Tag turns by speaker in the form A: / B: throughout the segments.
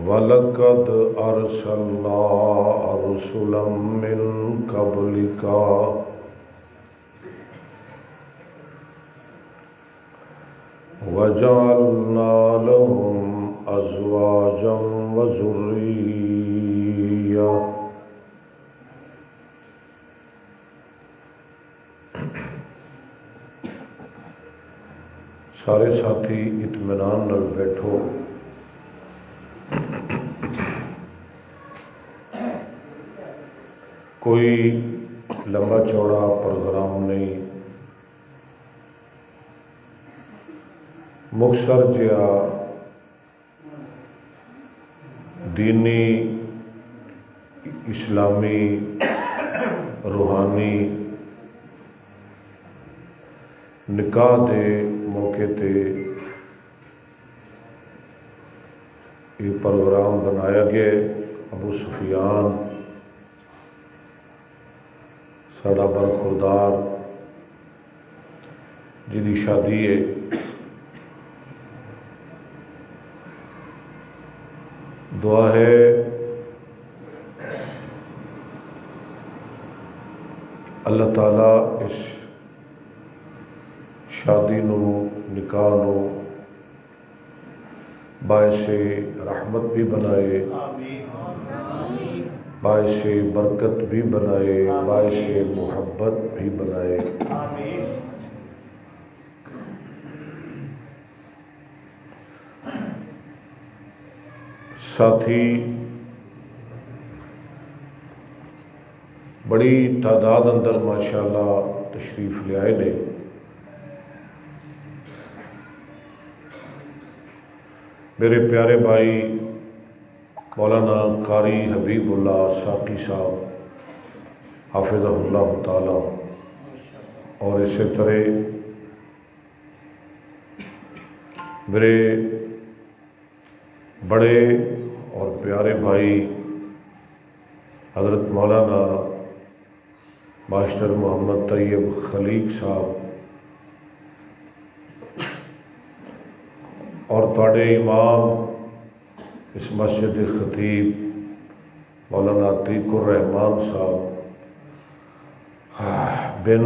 A: وَلَقَدْ أَرْسَلْنَا رُسُلًا مِّن قَبْلِكَ وَجَعَلْنَا لَهُمْ أَزْوَاجًا وَذُرِّيَّةً سارے ساتھی اطمینان نال بیٹھو۔ کوئی لمبا چوڑا پروگرام نہیں، مختصر جہا دینی اسلامی روحانی نکاح دے موقع تے یہ پروگرام بنایا گیا۔ ابو سفیان ساڈا برخوردار جی شادی ہے، دعا ہے اللہ تعالیٰ اس شادی نو نکاح نو باعث رحمت بھی بنائے، باعث برکت بھی بنائے، باعث محبت بھی بنائے۔ ساتھی بڑی تعداد اندر ماشاءاللہ تشریف لے آئے نے۔ میرے پیارے بھائی مولانا قاری حبیب اللہ ساقی صاحب حافظہ اللہ تعالی، اور اسی طرح میرے بڑے اور پیارے بھائی حضرت مولانا ماسٹر محمد طیب خلیق صاحب، اور تواڈے امام اس مسجد خطیب مولانا عتیق الرحمان صاحب بن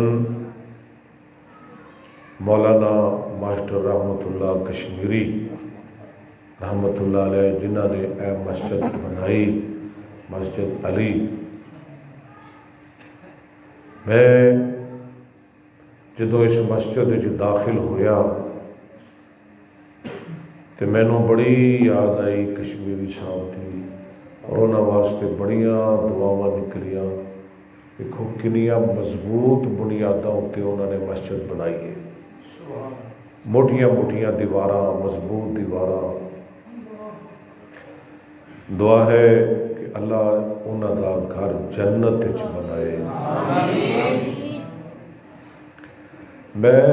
A: مولانا ماسٹر رحمت اللہ کشمیری رحمت اللہ علیہ، جنہوں نے اے مسجد بنائی، مسجد علی۔ میں جدو اس مسجد داخل ہویا تو مینوں بڑی یاد آئی کشمیری صاحب کی، اور انہوں واسطے بڑیاں دعاواں نکلیاں۔ دیکھو کنیاں مضبوط بنیادوں تے انہوں نے مسجد بنائی ہے، موٹیاں موٹیاں دیواراں، مضبوط دیواراں۔ دعا ہے کہ اللہ انہوں کا گھر جنت وچ بنائے۔ میں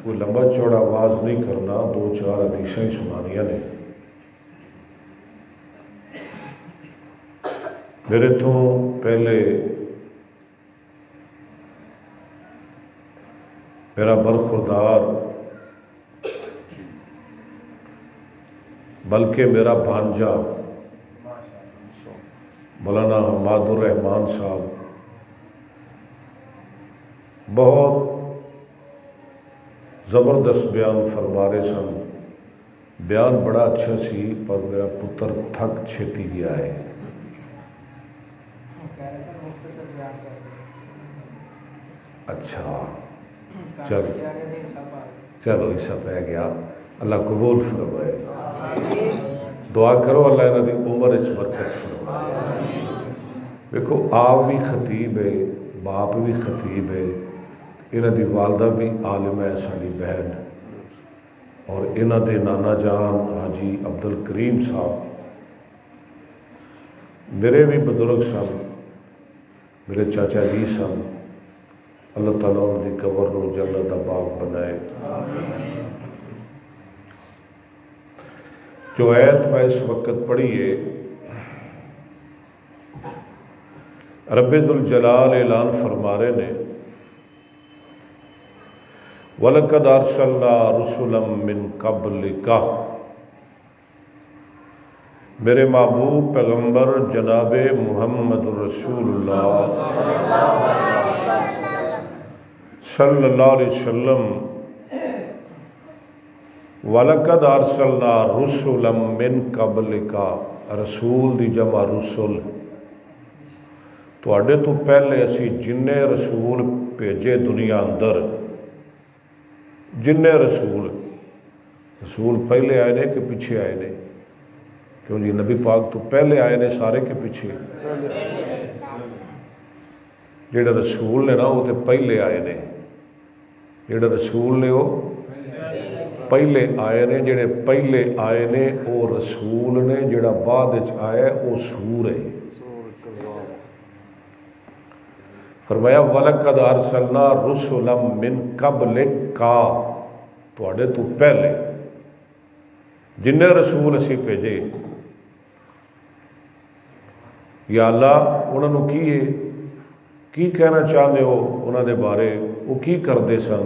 A: کوئی لمبا چوڑا آواز نہیں کرنا، دو چار حدیثیں ہی سنانیاں نے۔ میرے تو پہلے میرا برخوردار بلکہ میرا بھانجا مولانا حماد الرحمان صاحب بہت زبردست بیان فرما رہے سن۔ بیان بڑا اچھا سی، پر میرا پتر تھک چھیتی گیا ہے۔ اچھا چلو حصہ پہ گیا، اللہ قبول فرمائے۔ دعا کرو اللہ انہوں کی عمر برکت فرمائے۔ دیکھو آپ بھی خطیب ہے، باپ بھی خطیب ہے، انہوں دی والدہ بھی عالم ہے ساری بہن، اور انہوں دے نانا جان حاجی عبد الکریم صاحب میرے بھی بزرگ سن، میرے چاچا جی سن۔ اللہ تعالیٰ ان کی قبر کو جنت کا باغ بنائے۔ جو آیت میں اس وقت پڑھی ہے، رب ذوالجلال اعلان فرما رہے نے، وَلَقَدْ أَرْسَلْنَا رُسُلًا مِّن قَبْلِكَ، میرے محبوب پیغمبر جناب محمد رسول اللہ صلی اللہ علیہ وسلم وَلَقَدْ أَرْسَلْنَا رُسُلًا مِّن قَبْلِكَ رسول دی جمع رسول تواڈے تو پہلے اسی جننے رسول بھیجے دنیا اندر جننے رسول پہلے آئے نے کہ پیچھے آئے نے؟ کیوں جی نبی پاک تو پہلے آئے نے سارے کے پیچھے؟ جڑے رسول نے نا وہ تو پہلے آئے نے، جڑے رسول نے وہ پہلے آئے نے، جڑے پہلے آئے نے وہ رسول نے، جڑا بعد آیا وہ سور ہے۔ فرمایا وَلَقَدْ أَرْسَلْنَا رُسُلًا مِّن قَبْلِكَ تواڈے تو پہلے جننے رسول اسی بھیجے، یا اللہ انہوں نے کی کہنا چاہتے ہو انہوں دے بارے، وہ کی کرتے سن؟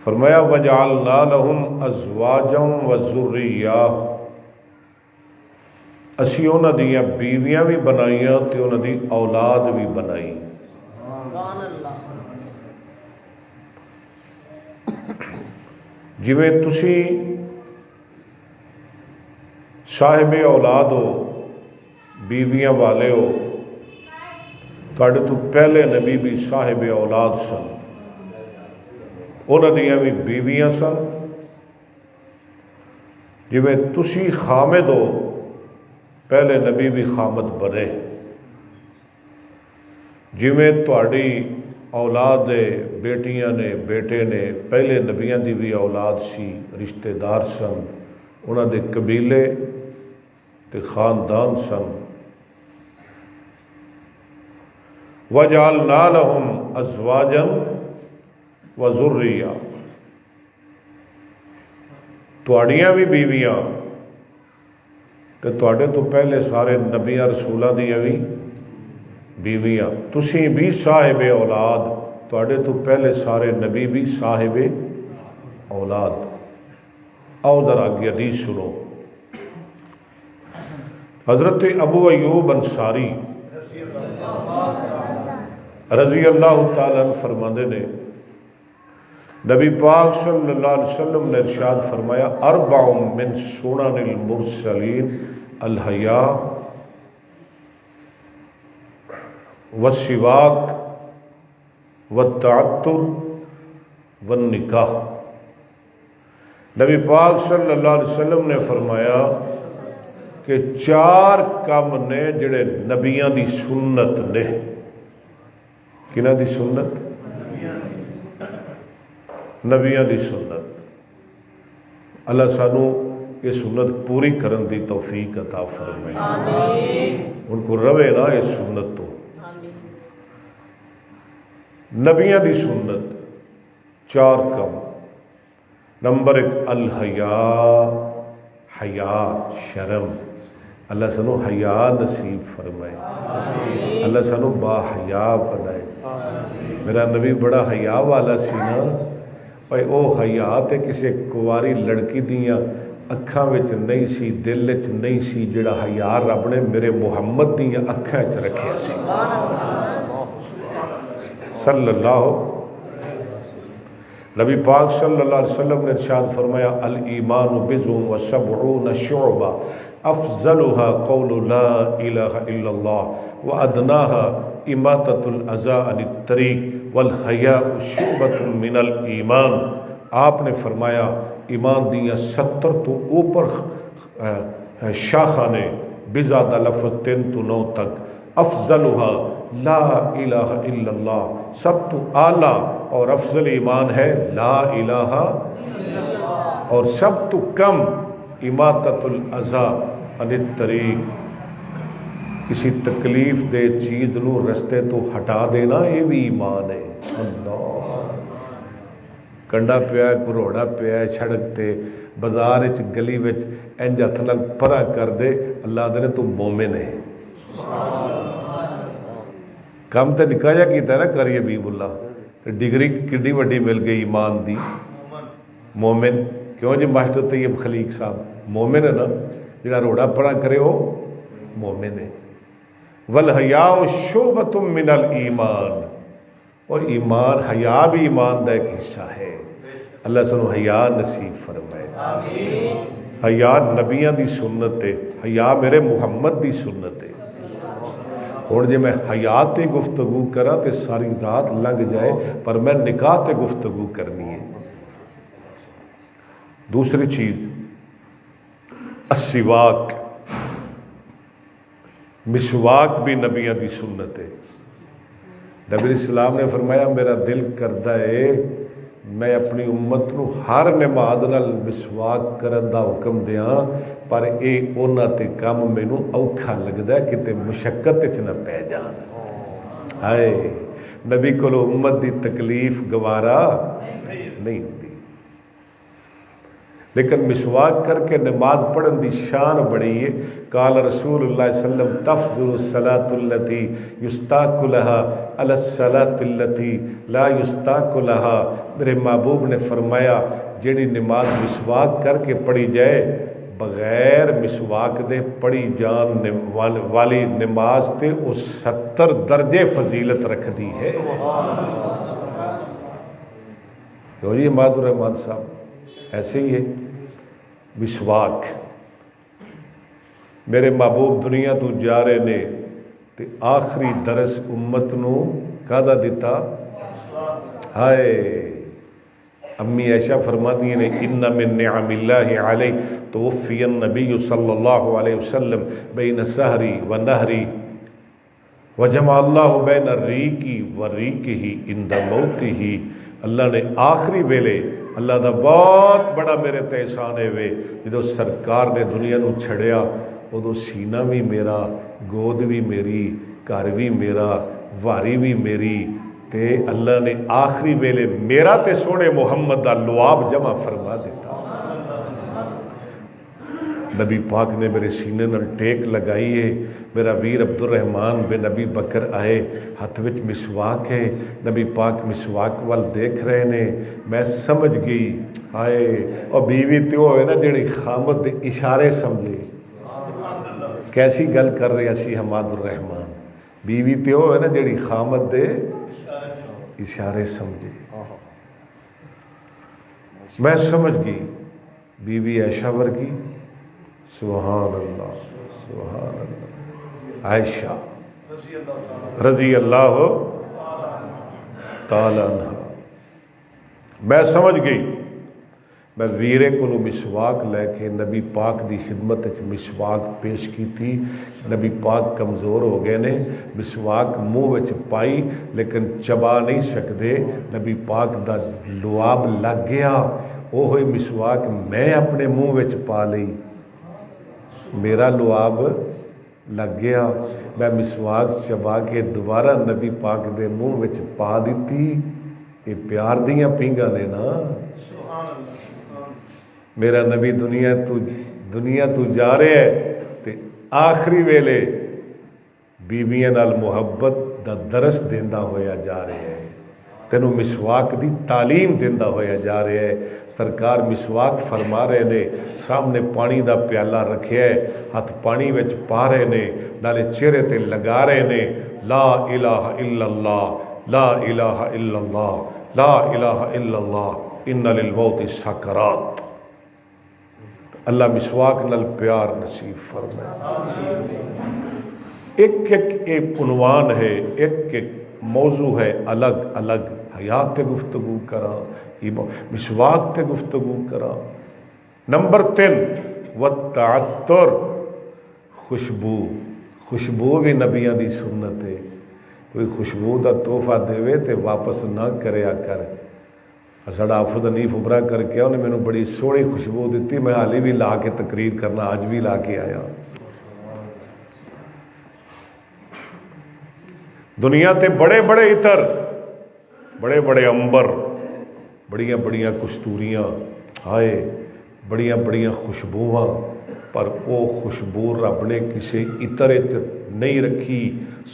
A: فرمایا وَجَعَلْنَا لَهُمْ أَزْوَاجًا وَذُرِّيَّةً اسی انہوں دیاں بیویاں بھی بنائیاں تے انہوں دی اولاد بھی بنائی۔ جویں تسی صاحب اولاد ہو، بیویاں والے ہو، تواڈے تو پہلے نبی بھی صاحب اولاد سن، انہوں دیاں بھی بیویاں سن۔ جویں تسی خامد ہو، پہلے نبی بھی خامد بنے۔ جویں تواڈی اولاد بیٹیاں نے بیٹے نے، پہلے نبیاں دی بھی اولاد سی، رشتہ دار سن، انہاں دے قبیلے تے خاندان سن۔ وَجَعَلْنَا لَهُمْ أَزْوَاجًا وَذُرِّيَّةً تواڈیاں بھی بیویاں تے تواڈے تو پہلے سارے نبیاں رسولاں دیاں بھی بیویاں، تسی بھی صاحب اولاد، تواڈے تو پہلے سارے نبی بھی صاحب اولاد۔ آؤ ذرا آگے حدیث سنو۔ حضرت ابو ایوب انصاری رضی اللہ تعالیٰ عنہ فرماندے نے نبی پاک صلی اللہ علیہ وسلم نے ارشاد فرمایا اربع من سنن المرسلین الحیاء والسواک والتعطر والنکاح۔ نبی پاک صلی اللہ علیہ وسلم نے فرمایا کہ چار کام نے جڑے نبیاں دی سنت نے۔ کنہ دی سنت؟ نبیاں دی سنت۔ اللہ سانو یہ سنت پوری کرن دی توفیق عطا فرمائے، ان کو روے نا یہ سنت تو۔ نبیاں دی سنت چار کم۔ نمبر ایک الحیاء، حیا شرم، اللہ سانو حیا نصیب فرمائے، اللہ سانو با حیا بنائے۔ میرا نبی بڑا حیا والا سی نا بھائی، او حیا تے کسی کواری لڑکی دیاں اکھاں وچ نہیں سی، دل وچ نہیں سی، جڑا حیا رب نے میرے محمد دیاں اکھاں وچ رکھیا سی صلی اللہ۔ نبی پاک صلی اللہ علیہ وسلم نے ارشاد فرمایا الایمان بضع وسبعون شعبہ افضلها قول لا الہ الا اللہ وادناها اماطۃ الاذى عن الطریق والحیاء شعبۃ من الایمان۔ آپ نے فرمایا ایمان دیاں 70 تو اوپر شاخاں نے، بضع دا لفظ 3 تو 9 تک، افضلها لا الہ الا اللہ، سب تو اعلیٰ اور افضل ایمان ہے لا الہ، اور سب تو کم اماطۃ الاذی عن الطریق، کسی تکلیف دہ چیز نو رستے تو ہٹا دینا، یہ بھی ایمان ہے۔ اللہ، کنڈا پیا کروڑا پیا سڑک تے بازار گلی وچ انج ہتھ نال پرا کر دے، اللہ دے تو مومن ہے۔ کم تے نکا جا کیتا ہے نا کریے حبیب اللہ، ڈگری کڈی وڈی مل گئی ایمان دی، مومن۔ کیوں جی ماسٹر طیب خلیق صاحب مومن ہے نا، جڑا روڑا پڑا کرے وہ مومن ہے. والحیاء شعبۃ من الایمان، اور ایمان حیا بھی ایمان کا ایک حصہ ہے. اللہ سنو حیا نصیب فرمائے. حیا نبیاں دی سنت ہے، حیا میرے محمد دی سنت ہے. اور جی میں حیا تے گفتگو کرا تے ساری رات لنگ جائے، پر میں نکاح تے گفتگو کرنی ہے. دوسری چیز السواک، مسواک بھی نبیاں دی سنت ہے. نبی اسلام نے فرمایا میرا دل کردا ہے میں اپنی امت نو ہر نماز نال مسواک کرن دا حکم دیاں، پر اے انہاں تے کم مینوں اوکھا لگدا ہے کتے مشقت وچ نہ پے جان. ہائے نبی کولو امت دی تکلیف گوارا نہیں ہوتی. لیکن مسواک کر کے نماز پڑھن دی شان بڑی ہے. قال رسول اللہ صلی اللہ علیہ وسلم تفضل الصلاۃ التي یستاق لها علی الصلاۃ التي لا یستاق لها. میرے محبوب نے فرمایا جیڑی نماز مسواک کر کے پڑھی جائے بغیر مسواک دے پڑھی جان والی نماز تے وہ 70 درجے فضیلت رکھتی ہے. تو جی عماد الرحمان صاحب ایسے ہی ہے. مسواک میرے محبوب دنیا تو جا رہے نے تے آخری درس امت نو کادا دیتا. ہائے امی عائشہ فرماتی ہیں ان من نعم اللہ علیہ توفی النبی صلی اللہ علیہ وسلم بین سحری و نہری وجمع اللہ بین ریکی و ریکہ عند موتہ. اللہ نے آخری ویلے اللہ دا بہت بڑا میرے تے احسان ہے وے جدو سرکار نے دنیا نو چھڑیا ادو سینہ بھی میرا، گود بھی میری، گھر بھی میرا، واری بھی میری، تے اللہ نے آخری ویلے میرا تے سونے محمد دا لعاب جمع فرما دیتا. نبی پاک نے میرے سینے نال ٹیک لگائی ہے. میرا ویر عبد الرحمان بن نبی بکر آئے، ہاتھ وچ مسواک ہے، نبی پاک مسواک وال دیکھ رہے نے. میں سمجھ گئی آئے اور بیوی تو ہوئے نا جڑی خامد دے اشارے سمجھے. کیسی گل کر رہے اسی حماد الرحمان. بیوی تو ہوئے نا جڑی خامد دے اشارے سمجھے. میں سمجھ گئی بیوی عائشہ ورگی. سبحان اللہ سبحان اللہ. عائشہ رضی اللہ تعالی عنہ. میں سمجھ گئی. میں ویرے کو مسواک لے کے نبی پاک دی خدمت مسواک پیش کی تھی. نبی پاک کمزور ہو گئے نے، مسواک منہ وچ پائی لیکن چبا نہیں سکتے. نبی پاک دا لعاب لگ گیا. وہ ہوئی مسواک میں اپنے منہ وچ پا لئی، میرا لعاب لگ گیا. میں مسواک چبا کے دوبارہ نبی پاک دے منہ وچ پا دیتی. یہ پیار دیاں پینگاں نے نا. میرا نبی دنیا تو جا رہے ہے تے آخری ویلے بیویاں نال محبت دا درس دیندا ہویا جا رہے ہے. تینوں مسواک دی تعلیم دیندا ہویا جا رہے ہے. سرکار مسواک فرما رہے نے، سامنے پانی دا پیالہ رکھیا ہے، ہاتھ پانی وچ پا رہے نے، نالے چہرے تے لگا رہے نے لا الہ الا اللہ لا الہ الا اللہ لا الہ الا اللہ ان للموت سکرات. اللہ مسواک نال پیار نصیب فرمائے. ایک ایک عنوان ہے، ایک ایک موضوع ہے الگ الگ. حیات تے گفتگو کرا، مسواک تے گفتگو کرا. نمبر 3 والتعطر، خوشبو. خوشبو بھی نبیاں دی سنت ہے. کوئی خوشبو دا تحفہ دے تے واپس نہ کریا کر. ساڈا آفد حنیف ابرا کر کے انہیں مینوں بڑی سوہنی خوشبو دیتی. میں حالی بھی لا کے تقریر کرنا، اج بھی لا کے آیا. دنیا تے بڑے بڑے عطر، بڑے بڑے امبر، بڑیاں بڑیاں کستوریاں، ہائے بڑیاں بڑیاں خوشبواں، پر وہ خوشبو رب نے کسی عطر نہیں رکھی.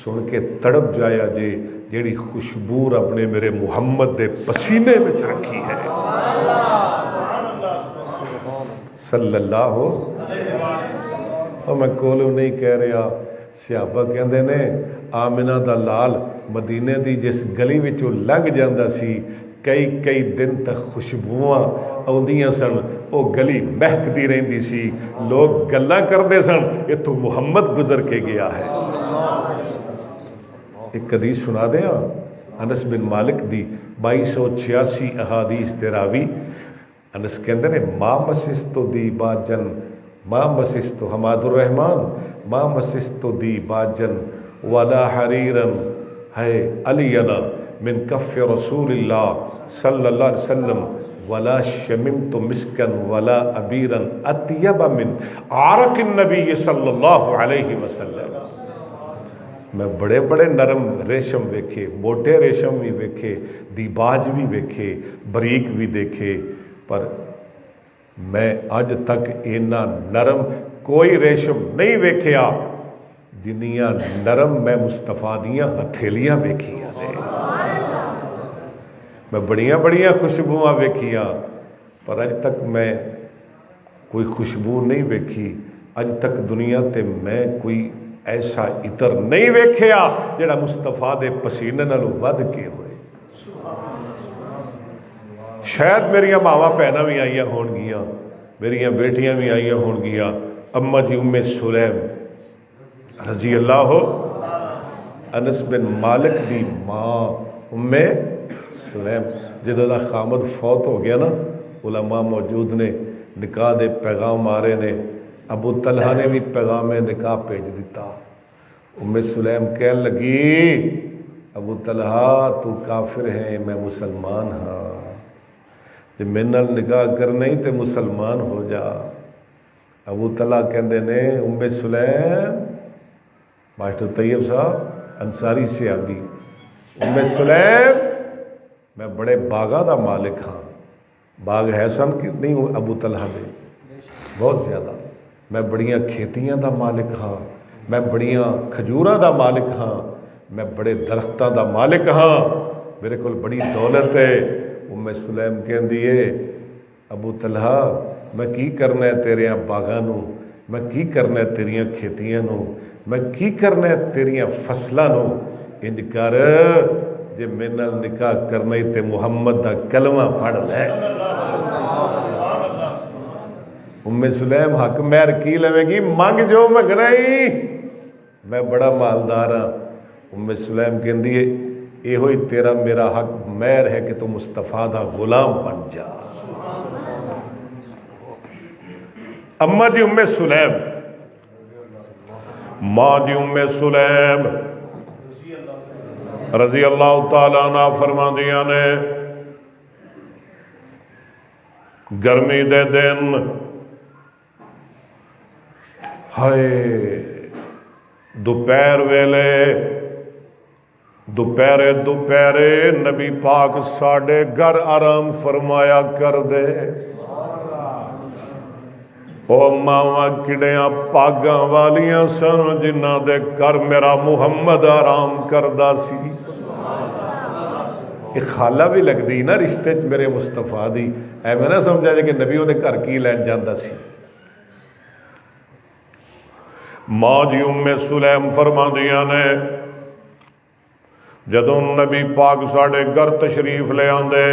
A: سن کے تڑپ جایا جے جیڑی خوشبو رب نے میرے محمد دے پسینے میں رکھی ہے صلی اللہ اور میں کولو نہیں کہہ رہا، صحابہ کہندے نے آمنہ دا لال مدینے دی جس گلی وچوں لنگ جاندا سی کئی کئی دن تک خوشبوواں آؤندیاں سن، وہ گلی مہکدی رہندی سی، لوگ گلاں کردے سن یہ تو محمد گزر کے گیا ہے۔ ایک حدیث سنا دیا انس بن مالک دی 2286 احادیث تے راوی انس کہندے نے ما مسستو دی باجن ما مسستو حماد الرحمن ما مسستو دی باجن ولا حریرا ہے علینا من کف رسول اللہ صلی اللہ علیہ وسلم ولا شممت مسکن ولا عبیرا اطیب من عرق النبی صلی اللہ علیہ وسلم۔ میں بڑے بڑے نرم ریشم ویکھے، موٹے ریشم بھی ویکھے، دیباج بھی ویکھے، بریک بھی دیکھے، پر میں اج تک اینا نرم کوئی ریشم نہیں ویکھیا جنیاں نرم میں مصطفیٰ دیاں ہتھیلیاں ویکھیاں نے۔ میں بڑیاں بڑیاں خوشبوواں ویکھیاں پر اج تک میں کوئی خوشبو نہیں ویکھی، اج تک دنیا تے میں کوئی ایسا عطر نہیں ویکھیا جڑا مصطفیٰ دے پسینے نالوں ود کے ہوئے۔ شاید میریاں ماواں بہناں بھی آئیاں ہون گیاں، میریاں بیٹیاں بھی آئیاں ہون گیاں، اما جی ام سلیم رضی اللہ انس بن مالک دی ماں ام سلیم جدوں دا خامد فوت ہو گیا نا، علماء موجود نے، نکاح دے پیغام آ رہے نے، ابو طلحہ نے بھی پیغام نکاح بھیج دیتا۔ ام سلیم کہنے لگی ابو طلحہ تو کافر ہے میں مسلمان ہاں، جب میرے نال نکاح کرنا ہی تے مسلمان ہو جا۔ ابو طلحہ کہندے نے ام سلیم، ماسٹر طیب صاحب انصاری سے آگی، ام سلیم میں بڑے باغاں دا مالک ہاں، باغ ہے سن کہ نہیں ابو طلحہ دے بہت زیادہ، میں بڑیاں کھیتیاں دا مالک ہاں، میں بڑیاں کھجوراں دا مالک ہاں، میں بڑے درختاں دا مالک ہاں، میرے کول بڑی دولت ہے۔ ام سلیم کہندی ہے ابو طلحہ میں کی کرنا ہے تیریاں باغاں نو، میں کی کرنا ہے تیریاں کھیتیاں نو، میں کی کرنا ہے تیریاں فصلاں نو، انج کر جے میرے نال نکاح کرنا ہی تے محمد دا کلمہ پڑھ لے۔ ام سلیم حق مہر کی لوے گی، منگ جو منگنا ہی، میں بڑا مالدار ہاں۔ ام سلیم کہندی ہے یہ ہوئی تیرا میرا حق مہر ہے کہ تو مصطفیٰ دا غلام بن جا۔ اما جی ام سلیم، ماں جی ام سلیم رضی اللہ تعالیٰ عنہ فرما دیا نے گرمی دے دن ہائے دوپہر ویلے دوپہرے نبی پاک ساڈے گھر آرام فرمایا کر دے۔ او ماواں کڑیاں پاگاں والیاں سن جنہاں دے گھر میرا محمد آرام کردا سی۔ یہ خالہ بھی لگدی نا رشتے چ میرے مصطفیٰ دی، ایویں نہ سمجھا جائے کہ نبی وہ گھر کی لین جاندا سی۔ ماں جی ام سلیم فرما دیا نے جدوں نبی پاک ساڈے گھر تشریف لے آندے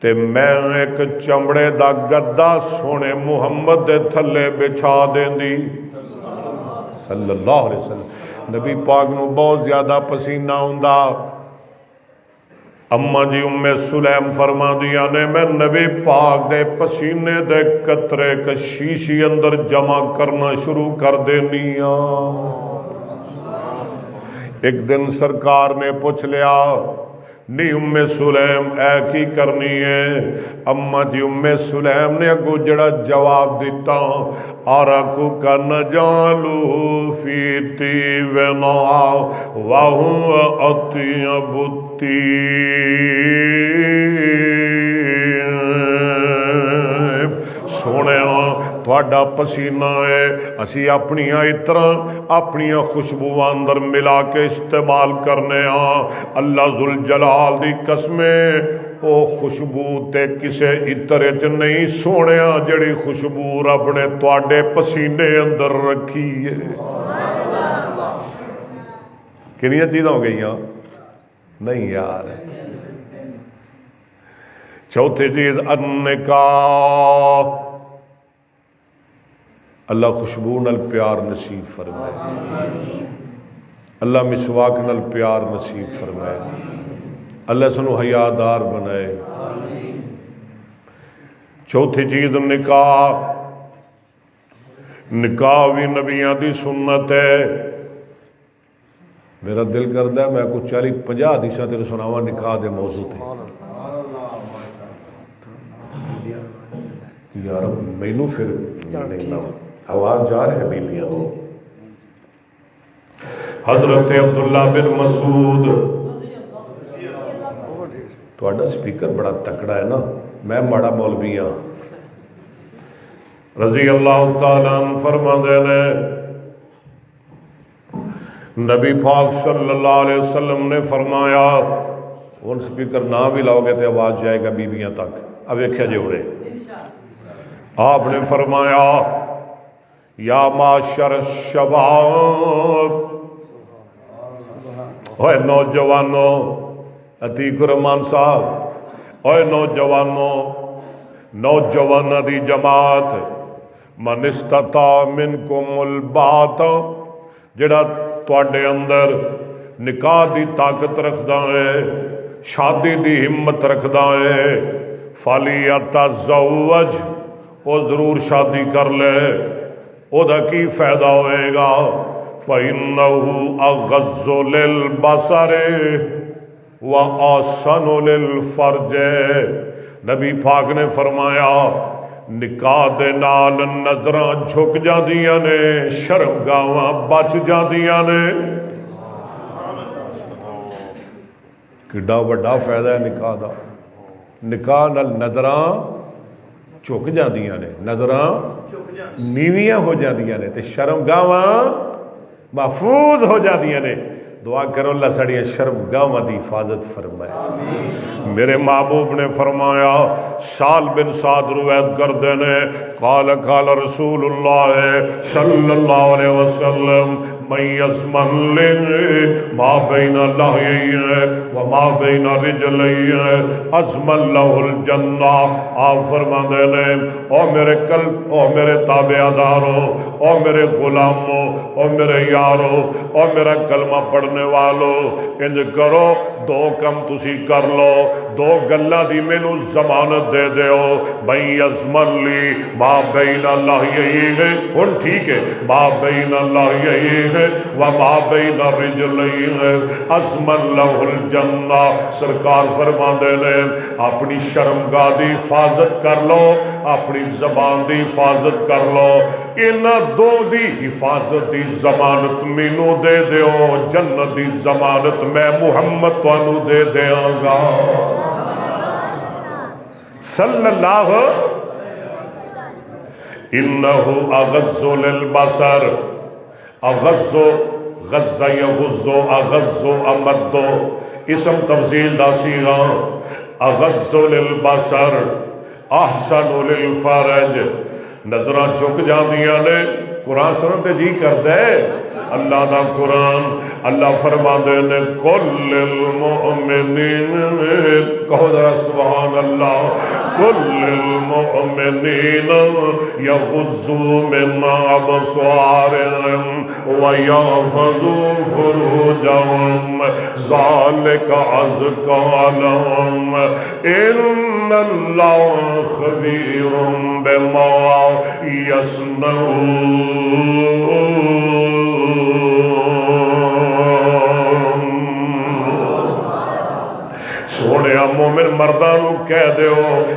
A: تے میں ایک چمڑے دا گدا سونے محمد دے تھلے بچھا دیندی صلی اللہ علیہ وسلم۔ نبی پاک نو بہت زیادہ پسینہ ہوندا، اما جی ام سلیم فرما دیا نے میں نبی پاک دے پسینے دے قطرے کشیشی اندر جمع کرنا شروع کر دینی ہاں۔ ایک دن سرکار نے پوچھ لیا نی ام سلیم اے کی کرنی ہے؟ اما جی ام سلیم نے اگو جڑا جواب دیتا آرکو کا نجالو فی تیونا وہو اطیب الطیب۔ سونے تھوڑا پسینہ ہے اسی اپنیاں عطراں اپنیاں خوشبوواں اندر ملا کے استعمال کرنے ہاں۔ اللہ ذوالجلال دی قسمیں او خوشبو تے کسے عطر وچ نہیں سونیا جڑی خوشبو رب نے تواڈے پسینے اندر رکھی ہے کنیاں چیزاں ہو گئیاں نہیں یار چوتھی چیز النکاح اللہ خوشبو نال پیار نصیب فرمائے اللہ مسواک نال پیار نصیب فرمائے اللہ سنو حیادار بنائے چوتھی چیز نکاح نکاح بھی نبیاں دی سنت ہے میرا دل کرتا ہے میں کچھ 40-50 حدیثاں تیرے سناواں نکاح دے موضوع تے یار مینوں پھر نہیں آواز جا رہے ہیں بیلیاں تو حضرت عبداللہ بن مسعود تہاڈا سپیکر بڑا تکڑا ہے نا میں ماڑا مولوی ہاں رضی اللہ تعالیٰ عنہ فرماندے نے نبی پاک صلی اللہ علیہ وسلم نے فرمایا ان سپیکر نہ بھی لاؤ گے تو آواز جائے گا بیویاں تک اب ویکھیا جے اڑے آپ نے فرمایا یا معاشر الشباب اوے نوجوانوں عتیق الرحمان صاحب اوے نوجوانوں نوجوانوں دی جماعت من استطاع منکم الباۃ جڑا تواڈے اندر نکاح دی طاقت رکھدا ہے شادی دی ہمت رکھدا ہے فلیتزوج وہ ضرور شادی کر لے او دا کی فائدہ ہوئے گا فَإِنَّهُ أَغَضُّ لِلْبَصَرِ وَأَحْسَنُ لِلْفَرْجِ نبی پاک نے فرمایا نکاح دے نال نظراں جھک جاندیاں نے شرمگاواں بچ جاندیاں نے کڈا وڈا فائدہ ہے نکاح دا نکاح نال نظراں جھک جاندیاں نے نظراں نیویاں ہو جاندیاں نے تے شرمگاواں محفوظ ہو جاندیاں نے دعا کرو اللہ سڑیاں شرمگاواں دی حفاظت فرمائے میرے محبوب نے فرمایا سال بن سعد روایت کردے نے قال قال رسول اللہ صلی اللہ علیہ وسلم من یضمن لی ما بین لحیہ وما بین رجلیہ اضمن لہ الجنہ آپ فرماندے نے او میرے قلب او میرے تابعداروں او میرے غلاموں او میرے یاروں او میرا کلمہ پڑھنے والوں انج کرو دو کم تسی کر لو دو گلاں دی مینوں ضمانت دے دیو من یضمن لی ما بین لحیہ ہن ٹھیک ہے ما بین لحیہ وما بین رجلیہ اضمن لہ الجنہ سرکار فرماندے نے اپنی شرمگاہ دی حفاظت کر لو اپنی زبان دی حفاظت کر لو انہاں دو دی حفاظت دی ضمانت مینوں دے دیو جنت دی ضمانت میں محمد تانوں دے دیاں گا صلی اللہ انہ اغض للبصر اغض غض یغض اغض امد اسم تفضیل دا صیغہ اغض للبصر احسن للفرج نظراں جھک جاندیاں نے قرآن سنن تے جی کردا ہے اللہ دا قرآن اللہ فرماندے نے کل المؤمنین کہو ذرا سبحان اللہ کل المؤمنین یغضوا من ابصارهم ویحفظوا فروجهم ذلک ازکی لهم ان اللہ خبیر بما یصنعون سونے مومن مردانو کہہ دیو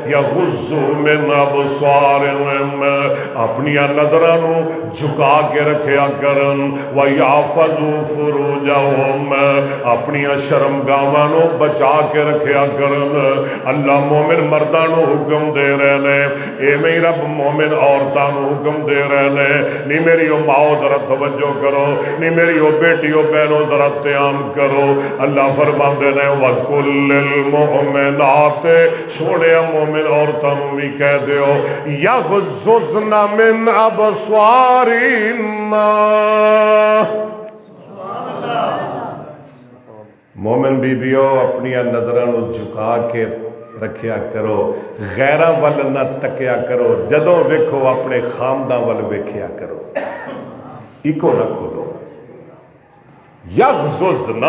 A: یا غضو من ابصارہم اپنی نظرانو جھکا کے رکھیا کرن وَيَحْفَظُوا فُرُوجَهُمْ اپنی شرمگاہانو بچا کے رکھیا کرن اللہ مومن مردانو حکم دے رہے نے اے میری رب مومن عورتانو حکم دے رہے نے نی میری او ماؤ ذرا توجہ کرو نی میری او بیٹی او بہنوں ذرا قیام کرو اللہ فرماندے نے وَكُلِّ الْمُؤْمِنَاتِ المؤمنات سونے مومن عورتوں بھی کہہ دیو یغضضن من ابصارهن مومن بیبیو اپنی نظراں نو جھکا کے رکھیا کرو غیراں ول نہ تکیا کرو جدوں ویکھو اپنے خامداں ول ویکھیا کرو ایکو نہ کھولو یغضضن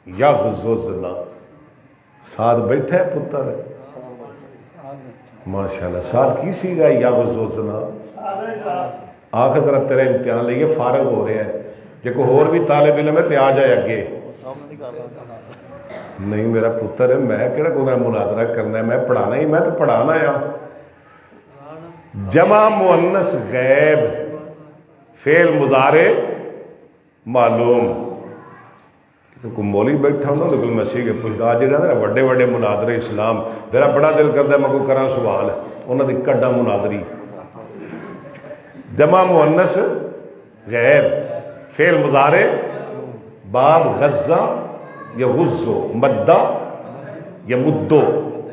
A: یغضضن ساتھ بیٹھا ہے پتر ماشاءاللہ ساتھ کی سی گا یغضضن آخر ذرا تیرے امتحان لئیے فارغ ہو رہے ہیں جے کو اور بھی طالب علم ہے تے آ جائے اگے نہیں میرا پتر ہے میں کہڑا کوئی مناظرہ کرنا ہے میں پڑھانا ہی میں تو پڑھانا ہے جمع مؤنث غیب فعل مضارع معلوم تو کوئی مولوی بیٹھا ہوں نا لیکن مسیح کے پوچھتا آج جہاں نا وڈے وڈے مناظرے اسلام میرا بڑا دل کرتا ہے میں کوئی کرا سوال ہے انہوں نے کڈا مناظری جمع مؤنث غیب فعل مضارع باب غزہ یغزو مدہ یمدو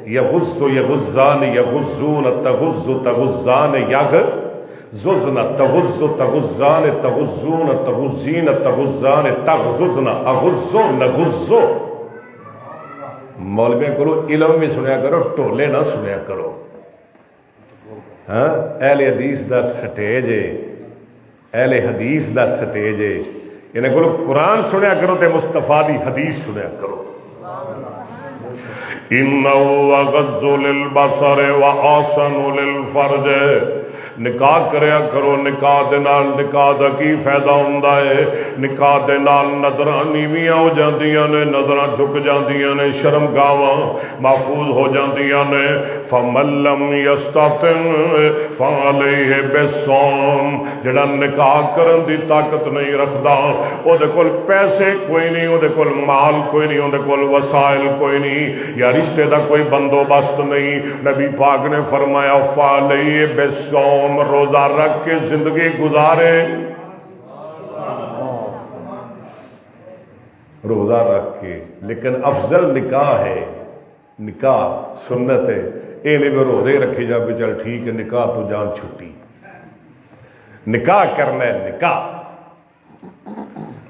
A: یغزو یغزان یغزون تغزو تغزان یغززن تغزو تغزان تغزون تغزین تغزان تغززن اغزو نغزو مولوی کرو علم بھی سنیا کرو ٹولے نہ سنیا کرو اہل حدیث دا سٹیج ہے اہل حدیث دا سٹیج ہے انہیں کو قرآن سنیا کرو تے مصطفیٰ دی حدیث سنیا کرو اِنَّهُ أَغَضُّ لِلْبَصَرِ وَأَحْسَنُ لِلْفَرْجِ نکاح کریا کرو نکاح دے نال نکاح دا کی فائدہ ہوندا ہے نکاح دے نال نظراں نیویاں ہو جاندیاں نے نظراں جھک جاندیاں نے شرمگاواں محفوظ ہو جاندیاں نے فَمَن لَّمْ يَسْتَطِعْ فَعَلَيْهِ بِالصَّوْمِ جڑا نکاح کرن دی طاقت نہیں رکھدا او دے کول پیسے کوئی نہیں او دے کول مال کوئی نہیں او دے کول وسائل کوئی نہیں یا رشتے دا کوئی بندوبست نہیں نبی پاک نے فرمایا فَعَلَيْهِ بِالصَّوْمِ روزہ رکھ کے زندگی گزارے روزہ رکھ کے لیکن افضل نکاح ہے نکاح سنت ہے اے نہیں بھی روزے رکھی جا بھی چل ٹھیک ہے نکاح تو جان چھٹی نکاح کرنا ہے نکاح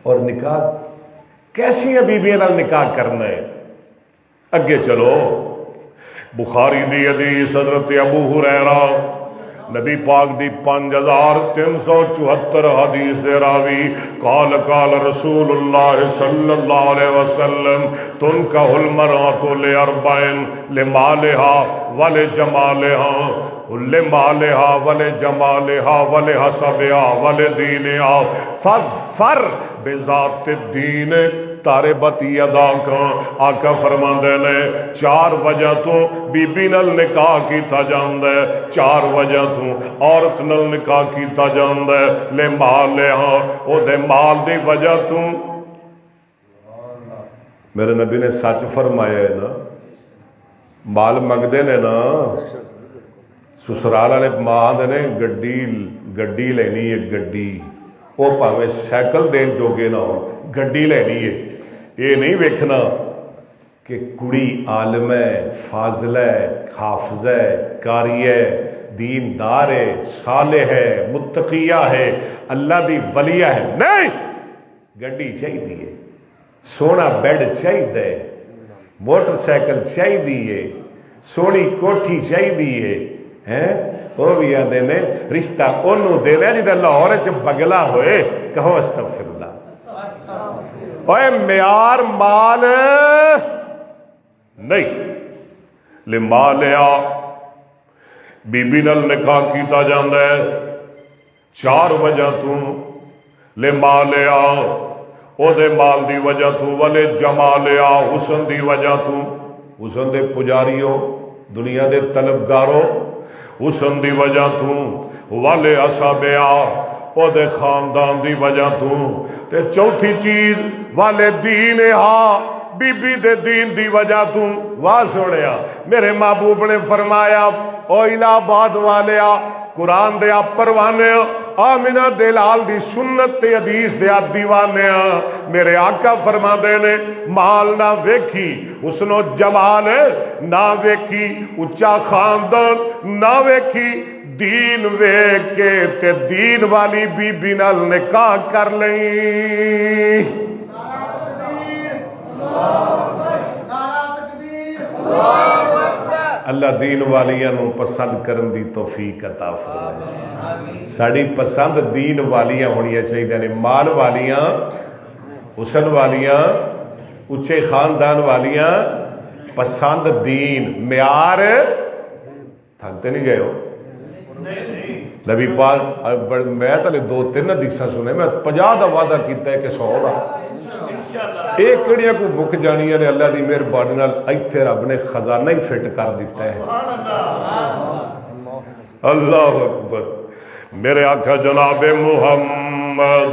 A: اور نکاح کیسی ہے بیویاں نال نکاح کرنا ہے اگے چلو بخاری دی حدیث حضرت ابو ہریرہ نبی پاک دی 5374 حدیث دے راوی قال قال رسول اللہ صلی اللہ علیہ وسلم تنکح المرأة لأربعین لمالها ولجمالها لمالها ولجمالها ولحسبها ولدینها فاظفر بذات الدین تارے بتی ادا کر آقا فرماندے نے 4 وجہ تو بی بی نل نکاح کیتا جاندے 4 وجہ تو عورت نل نکاح کیتا جاندے لے مال لے ہاں او دے مال دی وجہ تو میرے نبی نے سچ فرمایا ہے نا مال مگدے نے نا سسرال والے ماں دے نے گڈی لینی ہے گڈی وہ پاویں سائیکل دین جوگے نہ ہو گڈی لینی ہے یہ نہیں ویکھنا کہ کڑی عالم ہے فاضل ہے حافظ ہے قاری ہے دیندار ہے صالح ہے متقیہ ہے اللہ دی ولیہ ہے نہیں گڈی چاہیے سونا بیڈ چاہیے موٹر سائیکل چاہیے سونی کوٹھی چاہیے وہ بھی آدھے نے رشتہ انہوں دے لیا جدہ لاہور چ بگلا ہوئے کہو استغفر اللہ اوے معیار مال نہیں لمالیا بی بی نال نکاح کیتا جاندا ہے 4 وجہ تو لمالیا او دے مال دی وجہ تو ولے جمالیا حسن دی وجہ تو حسن دے پجاریوں دنیا دے طلبگاروں حسن دی وجہ تو والے اصحابیا او دے خاندان دی وجہ تو تے چوتھی چیز والے دین ہاں بی بی دے دین دی وجہ تو واہ سوڑیا میرے محبوب نے فرمایا او الہ آباد والیا قرآن دے آپ پروانے آمنہ دلال دی سنت تے حدیث دے دیوانے میرے آقا فرما دے نے مال نہ ویکھی حسن و جمال نہ ویکھی اچا خاندان نہ ویکھی دین ویکھ کے تے دین والی بی بی نال نکاح کر لئی اللہ دین والیاں نو پسند کرن دی توفیق عطا فرمائے ساڑی پسند دین والیاں ہونیاں چاہیے نے مال والیاں حسن والیاں اچھے خاندان والیاں پسند دین معیار تھکتے نہیں گئے ہو نبی پاک میں تلے 2-3 حدیثاں سنے میں 50 دا وعدہ کیتا ہے کہ 100 دا ایک کڑیاں کو مک جانیاں نے اللہ دی مہربانی نال ایتھے رب نے خزانہ ہی فٹ کر دیتا ہے اللہ اکبر میرے آقا جناب محمد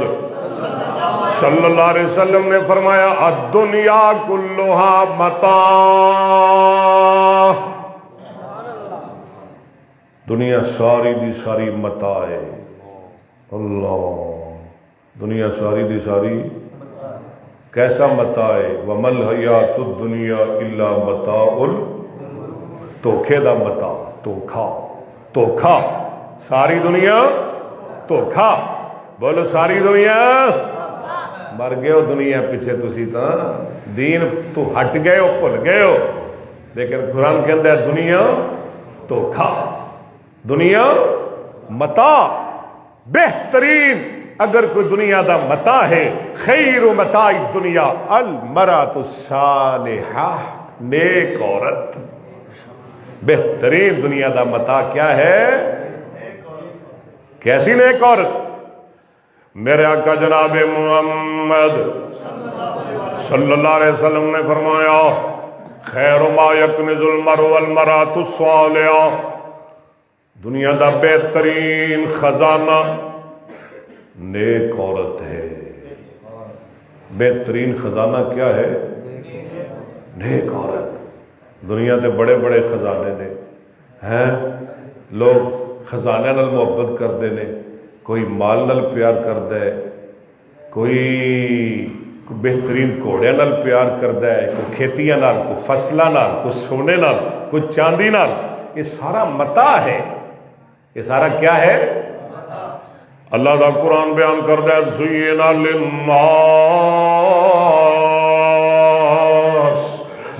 A: صلی اللہ علیہ وسلم نے فرمایا الدنیا کلھا متاع دنیا ساری دی ساری متاع ہے اللہ دنیا ساری دی ساری کیسا متاع ہے وَمَا الْحَيَاةُ الدُّنْيَا إِلَّا مَتَاعُ دھوکے دا متاع دھوکا ساری دنیا دھوکا بولو ساری دنیا مر گئے ہو دنیا پیچھے تسی تا دین تو ہٹ گئے ہو بھول گئے ہو لیکن قرآن کے اندر دنیا دھوکا دنیا متاع بہترین اگر کوئی دنیا دا متاع ہے خیر متاع الدنیا المرأۃ الصالحہ نیک عورت بہترین دنیا دا متاع کیا ہے کیسی نیک عورت میرے آقا جناب محمد صلی اللہ علیہ وسلم نے فرمایا خیر ما یکنز المرء والمرأۃ الصالحہ دنیا دا بہترین خزانہ نیک عورت ہے بہترین خزانہ کیا ہے نیک عورت دنیا دے بڑے بڑے خزانے نے ہیں لوگ خزانے نال محبت کرتے ہیں کوئی مال نال پیار کرتا ہے کوئی بہترین گھوڑے نال پیار کرتا ہے کوئی کھیتیاں نال کوئی فصلوں نال کوئی سونے نال کوئی چاندی نال یہ سارا متاع ہے یہ سارا کیا ہے اللہ دا قرآن بیان کرتا ہے زینا للناس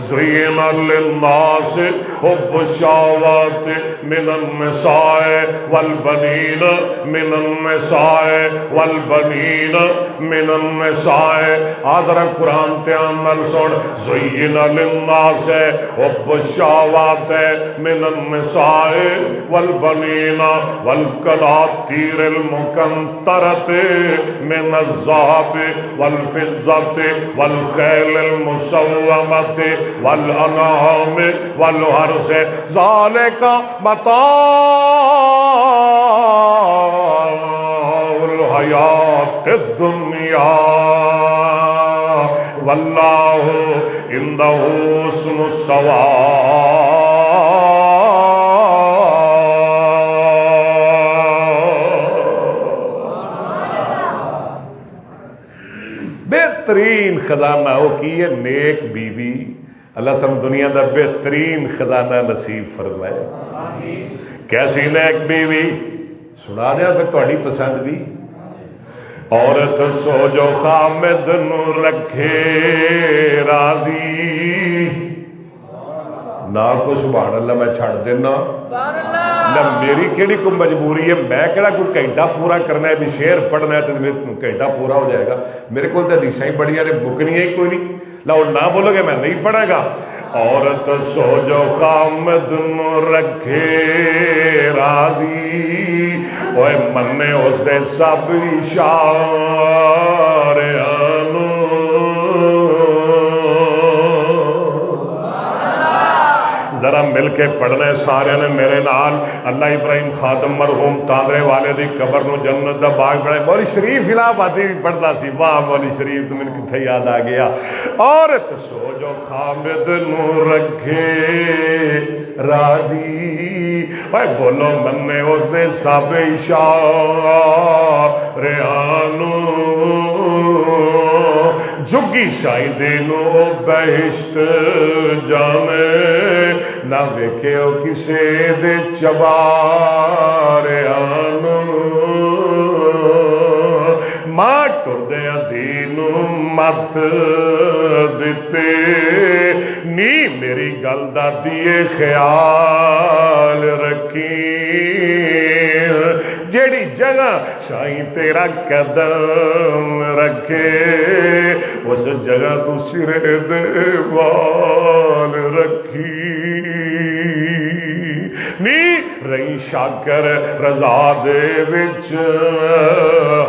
A: زینا للناس حب الشہوات من النساء والبنین من النساء والبنین من النساء آدھر قرآن تیان نل سن زینا للناس حب الشہوات من النساء والبنین والقناطیر المقنطرۃ من الذهب والفضة والخیل المسومۃ والانعام والحرث ذالک متاع الحیاۃ الدنیا واللہ عندہ حسن الثواب بہترین خزانہ وہ کی ہے نیک بیوی اللہ سب دنیا دا بہترین خزانہ نصیب فرمائے کیسی نیک بیوی سنا دیا پھر تھوڑی پسند بھی عورت سو جو خامد نو رکھے راضی نہ کو سبحان اللہ میں چھڑ دینا نہ میری کیڑی کوئی مجبوری ہے میں کہڑا کوئی گھنٹہ پورا کرنا ہے بھی شعر پڑھنا ہے تو گھنٹہ پورا ہو جائے گا میرے کو تو حدیثاں ہی بڑیاں نے بکنیاں ہی کوئی نہیں لاؤ نہ بولو گے میں نہیں پڑھے گا عورت سو جو خامد نو رکھے راضی اوے منے اس دے سب اشاریانو ذرا مل کے پڑھنے سارے نے میرے نال اللہ ابراہیم خادم مرحوم تاندرے والے دی قبر نو جنت دا باغ بنائے مولی شریف الہ آبادی بھی پڑھتا سی واہ مولی شریف تو میں کتنے یاد آ گیا عورت سو جو خامد نو رکھے راضی اے بولو منے اس دے سب اشاریانو جگی شائی دینو بہشت جانے نہ ویکھیو کسے دے چباریانو ماں ٹردے دینو مت دیتے نی میری گل دا دیے خیال رکھی جیڑی جگہ شائی تیرا قدم رکھے اس جگہ تو سرے دے وال رکھی نی رہی شاکر رضا دے وچ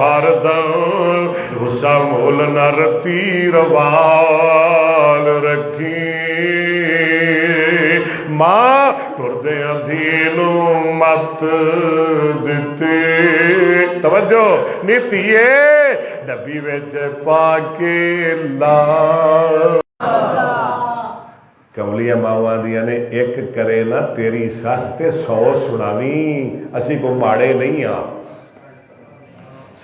A: ہر دم غصہ مول نہ رتی روال رکھی ماں ٹردے دینو مت دیتے توجہ نیتیے ڈبی وچ پا کے لا کملیاں ماواں دیاں نے ایک کرے نا تیری سس تے 100 سناوی اسی کو ماڑے نہیں ہاں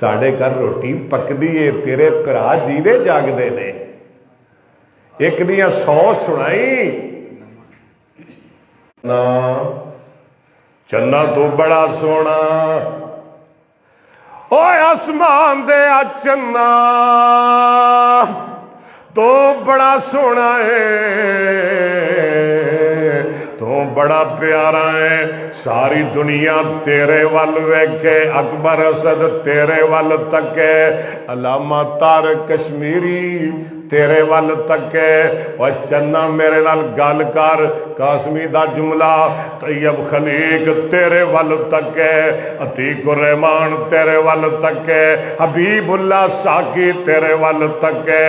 A: ساڑے گھر روٹی پکدی ہے تیرے بھرا جیوے جاگدے نے ایک دیاں 100 سنائی نا چنا تو بڑا سونا اوے آسمان دے چنا تو بڑا سونا ہے تو بڑا پیارا ہے ساری دنیا تیرے وال ویکھے اکبر اسد تیرے وال تکے علامہ طارق کشمیری تیرے وال تکے اور چنا میرے نال گل کر قاسمی دا جملہ طیب خلیق تیرے وال تکے عتیق الرحمان تیرے وال تکے حبیب اللہ ساکی تیرے وال تکے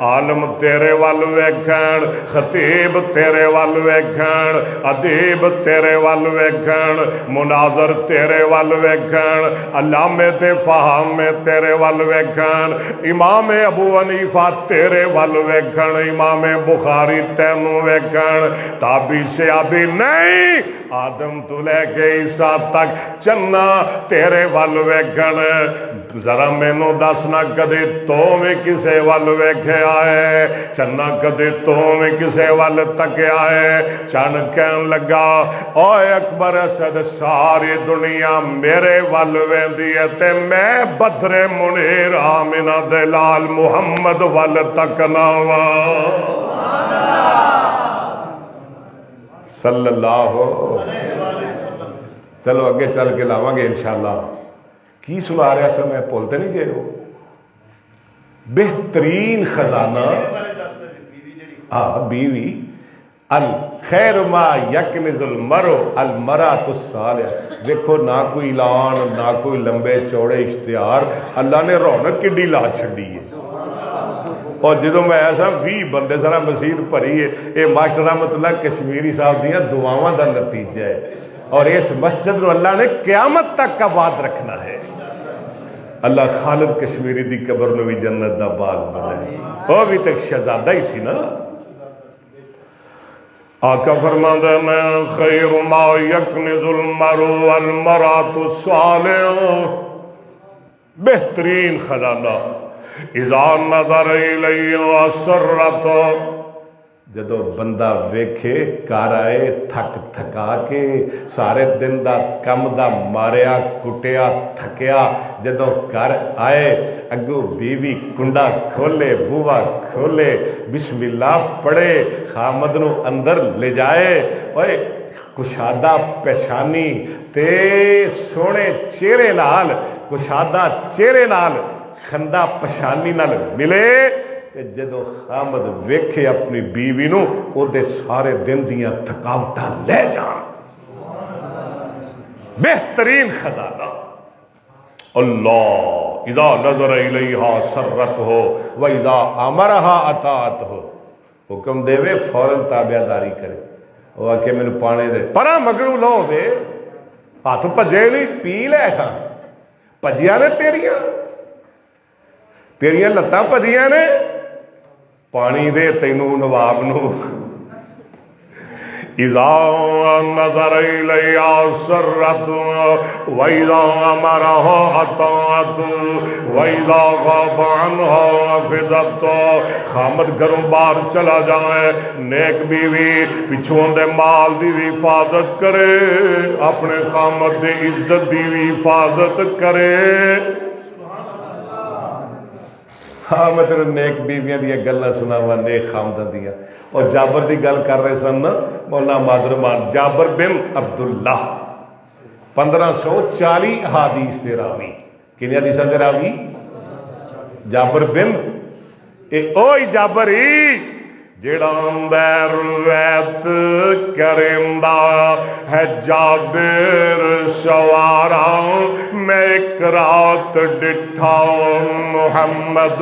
A: عالم تیرے وال ویکھن خطیب تیرے وال ویکھن ادیب تیرے وال ویکھن مناظر تیرے وال ویکھن علامے تے فہام تیرے وال ویکھن امام ابو حنیفہ تیرے وال ویکھن امام بخاری تینوں ویکھن تابی سے ابھی نہیں آدم تو لے کے عیسیٰ تک چنا تیرے وال ویکھن ذرا مینوں دسنا کدے تو میں کسے وال ویکھے آئے چنا کدے تو میں کسے وال تکے آئے چن کہن لگا اوے اکبر اسد ساری دنیا میرے وال ویندی ہے تے میں بدر منیر آمنہ دلال محمد وال تکنا وا صلی اللہ چلو اگے چل کے لاواں گے انشاءاللہ کی سنا رہا سر میں بولتے نہیں گئے ہو بہترین خزانہ بیوی الخیر ما یکنز المرء المرأۃ الصالحہ دیکھو نہ کوئی اعلان نہ کوئی لمبے چوڑے اشتہار اللہ نے رونق کڈی لا چھڈی ہے اور جدو میں ایسا 20 بندے ذرا مسیح بھری ہے یہ ماسٹر رحمت اللہ کشمیری صاحب دیاں دعاواں دا نتیجہ ہے اور اس مسجد نو اللہ نے قیامت تک کا بات رکھنا ہے اللہ خالد کشمیری دی قبر نو بھی جنت دا باغ بنائے وہ بھی تک شہزادہ ہی سی نا آقا فرماتا ہے میں خیر ما یکنز المرء والمرأۃ الصالحہ بہترین خزانہ اذا نظر الیہ وسرت جدو بندہ ویکھے کار آئے تھک تھکا کے سارے دن دا کم دا ماریا کٹیا تھکیا جدو کر آئے اگو بیوی کنڈا کھولے بوا کھولے بسم اللہ پڑھے خامد نو اندر لے جائے اوئے کشادہ پیشانی تے سونے چہرے نال کشادہ چہرے نال خندہ پشانی نال ملے کہ جدو خامد ویکھے اپنی بیوی نو او دے سارے دن دیاں تھکاوٹاں لے جان بہترین خزانہ اللہ اذا نظر الیہا سرت ہو و اذا امرہا اطاعت ہو حکم دے وے فوراً تابعداری کرے وہ آکے میں نے پانے دے پرا مگرو لو دے ہاتھ پجے نہیں پی لے کھا پجیاں نے تیریاں لتاں پجیاں نے پانی دے تینوں نواب نو
B: اذا نظر الیہا سرت واذا امرها اطاعت واذا غاب عنها حفظت. خامد گھروں باہر چلا جائے، نیک بیوی پچھوں دے مال دی بھی حفاظت کرے، اپنے خامد دی عزت دی بھی حفاظت کرے.
A: ہاں میں تیرے نیک بیویاں دیا گلاں سناواں، نیک خامداں دیا. اور جابر دی گل کر رہے سن نا مولانا مادرمان، جابر بن عبداللہ 1540 احادیث دے راوی. کنی حدیثاں دے راوی؟ جابر بن اوہی جابر ہی جڑا روایت کریندا ہے جابر سوارا. میں ایک رات ڈٹھا محمد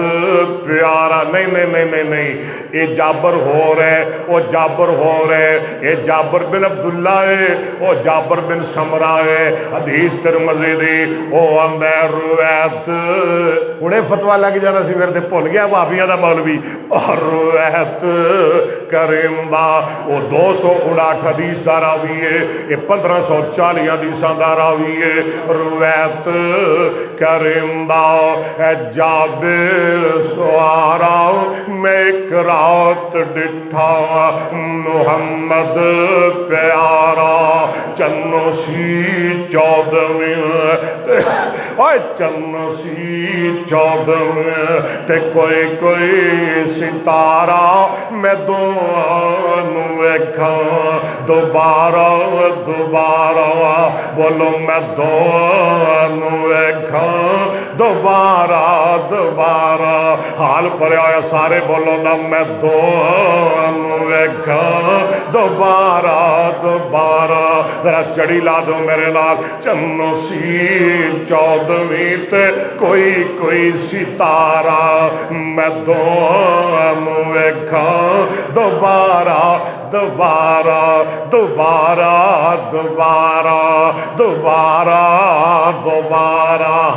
A: پیارا. نہیں یہ جابر ہو رہے، وہ جابر ہو رہے، یہ جابر بن عبداللہ ہے، وہ جابر بن سمرہ ہے. حدیث ترمذی دی وہ آندا روایت ہنے فتوی لگ جانا سی پھر تے بھول گیا بھابیاں دا مولوی. اور روایت کریندا وہ 259 حدیث دا راوی ہے، یہ 1540 حدیثاں دا راوی ہے. روایت کریندا ہے جابر سوارا میں ایک رات ڈٹھا محمد پیارا. چنو سی 14ویں چنو سی 14ویں تے کوئی ستارہ میں دونوں ویکھاں دوبارہ بولو میں دونوں ویکھاں دوبارہ. حال پڑیا ہوا سارے بولو نا میں دونوں ویکھاں دوبارہ. ذرا چڑی لا دو میرے نال. چنو سی 14ویں تے کوئی ستارہ میں دونوں ویکھاں دوبارہ.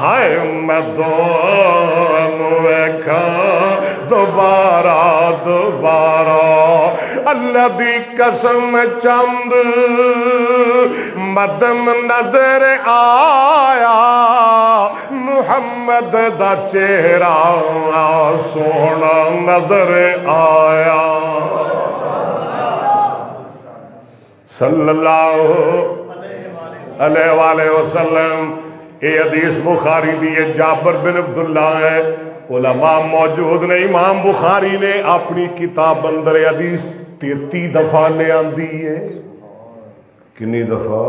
A: ہے میں دونوں ویکھاں دوبارہ. اللہ دی قسم چند مدم نظر آیا محمد دا چہرہ سونا نظر آیا. صلی اللہ علیہ وآلہ وسلم. یہ حدیث بخاری دی ہے، جابر بن عبداللہ ہے. علماء موجود نے، امام بخاری نے اپنی کتاب اندر حدیث 33 دفعہ لے آندی ہے. کنی دفعہ؟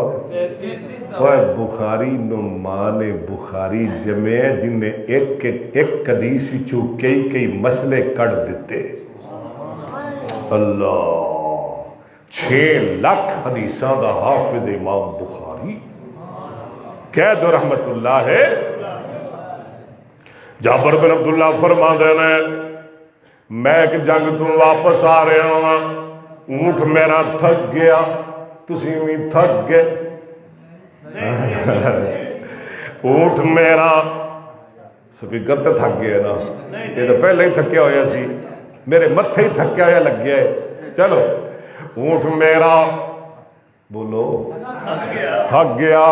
A: بخاری نعمان بخاری جمع جن نے ایک حدیث چو کئی مسئلے کڑ دیتے. اللہ 6 لاکھ حدیثاں دا حافظ امام بخاری کہہ دو رحمت اللہ ہے. جابر بن عبداللہ فرما دینا میں ایک جنگ تو واپس آ رہا ہوں، اونٹ میرا تھک گیا، تسی بھی تھک گئے. اونٹ میرا سپیکر تو تھک گیا نا، یہ تو پہلے ہی تھکیا ہوا سی، میرے متھے ہی تھکیا ہوا لگ گیا ہے. چلو اونٹ میرا بولو تھک گیا،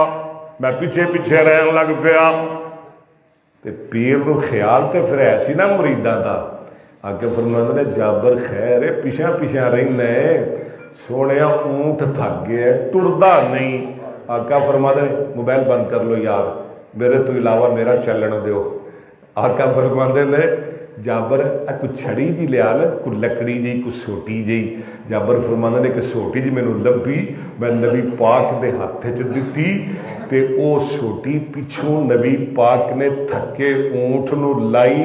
A: میں پیچھے رہن لگ پیا. تے پیر نو خیال تے پھر ایسی نہ مریداں دا آگے فرماندے نے جابر خیر ہے پیچھے رہنا ہے سونے اونٹ تھک گیا ٹردا نہیں. آقا فرماندے نے موبائل بند کر لو یار، میرے تو علاوہ میرا چلن دیو. آقا فرماندے نے جابر کوئی چھڑی جی لیا نا، کوئی لکڑی جی کوئی سوٹی جی. جابر فرماندے نے کہ سوٹی جی مینوں لبھی، میں نبی پاک دے ہاتھ چ دتی تے او سوٹی پچھوں نبی پاک نے تھکے اونٹ نو لائی.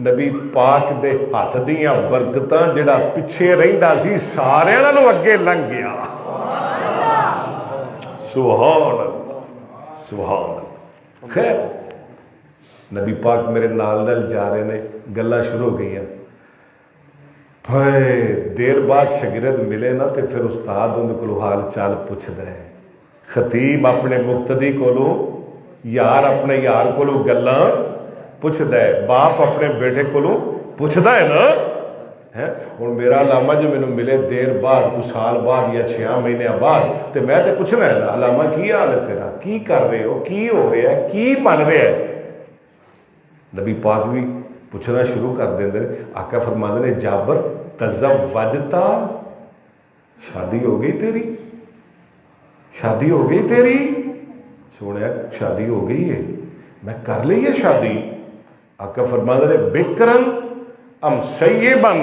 A: نبی پاک دے ہاتھ دیاں برکتاں جڑا پیچھے رہندا سی سارے نالوں اگے لنگ گیا. سبحان اللہ. خیر نبی پاک میرے نال جا رہے نے، گلاں شروع ہو گئی. دیر بعد شاگرد ملے نا تے پھر استاد ان کو حال چال پوچھدا ہے. خطیب اپنے مقتدی کولو، یار اپنے یار کولو گلاں پوچھدا ہے، باپ اپنے بیٹے کولو پوچھدا ہے نا. ہے ہوں میرا علامہ جو مینوں ملے دیر بعد کچھ سال بعد یا 6 مہینے بعد تو میں تو پوچھنا ہے نا علامہ کی حال ہے تیرا کی کر رہے ہو کی ہو رہا ہے کی بن رہا ہے نبی پاک بھی پوچھنا شروع کر دیں آقا فرماندے نے جابر تزوجتا شادی ہو گئی تیری شادی ہو گئی تیری سونے شادی ہو گئی ہے میں کر لی ہے شادی آقا فرماندے نے بکرن ام سیبن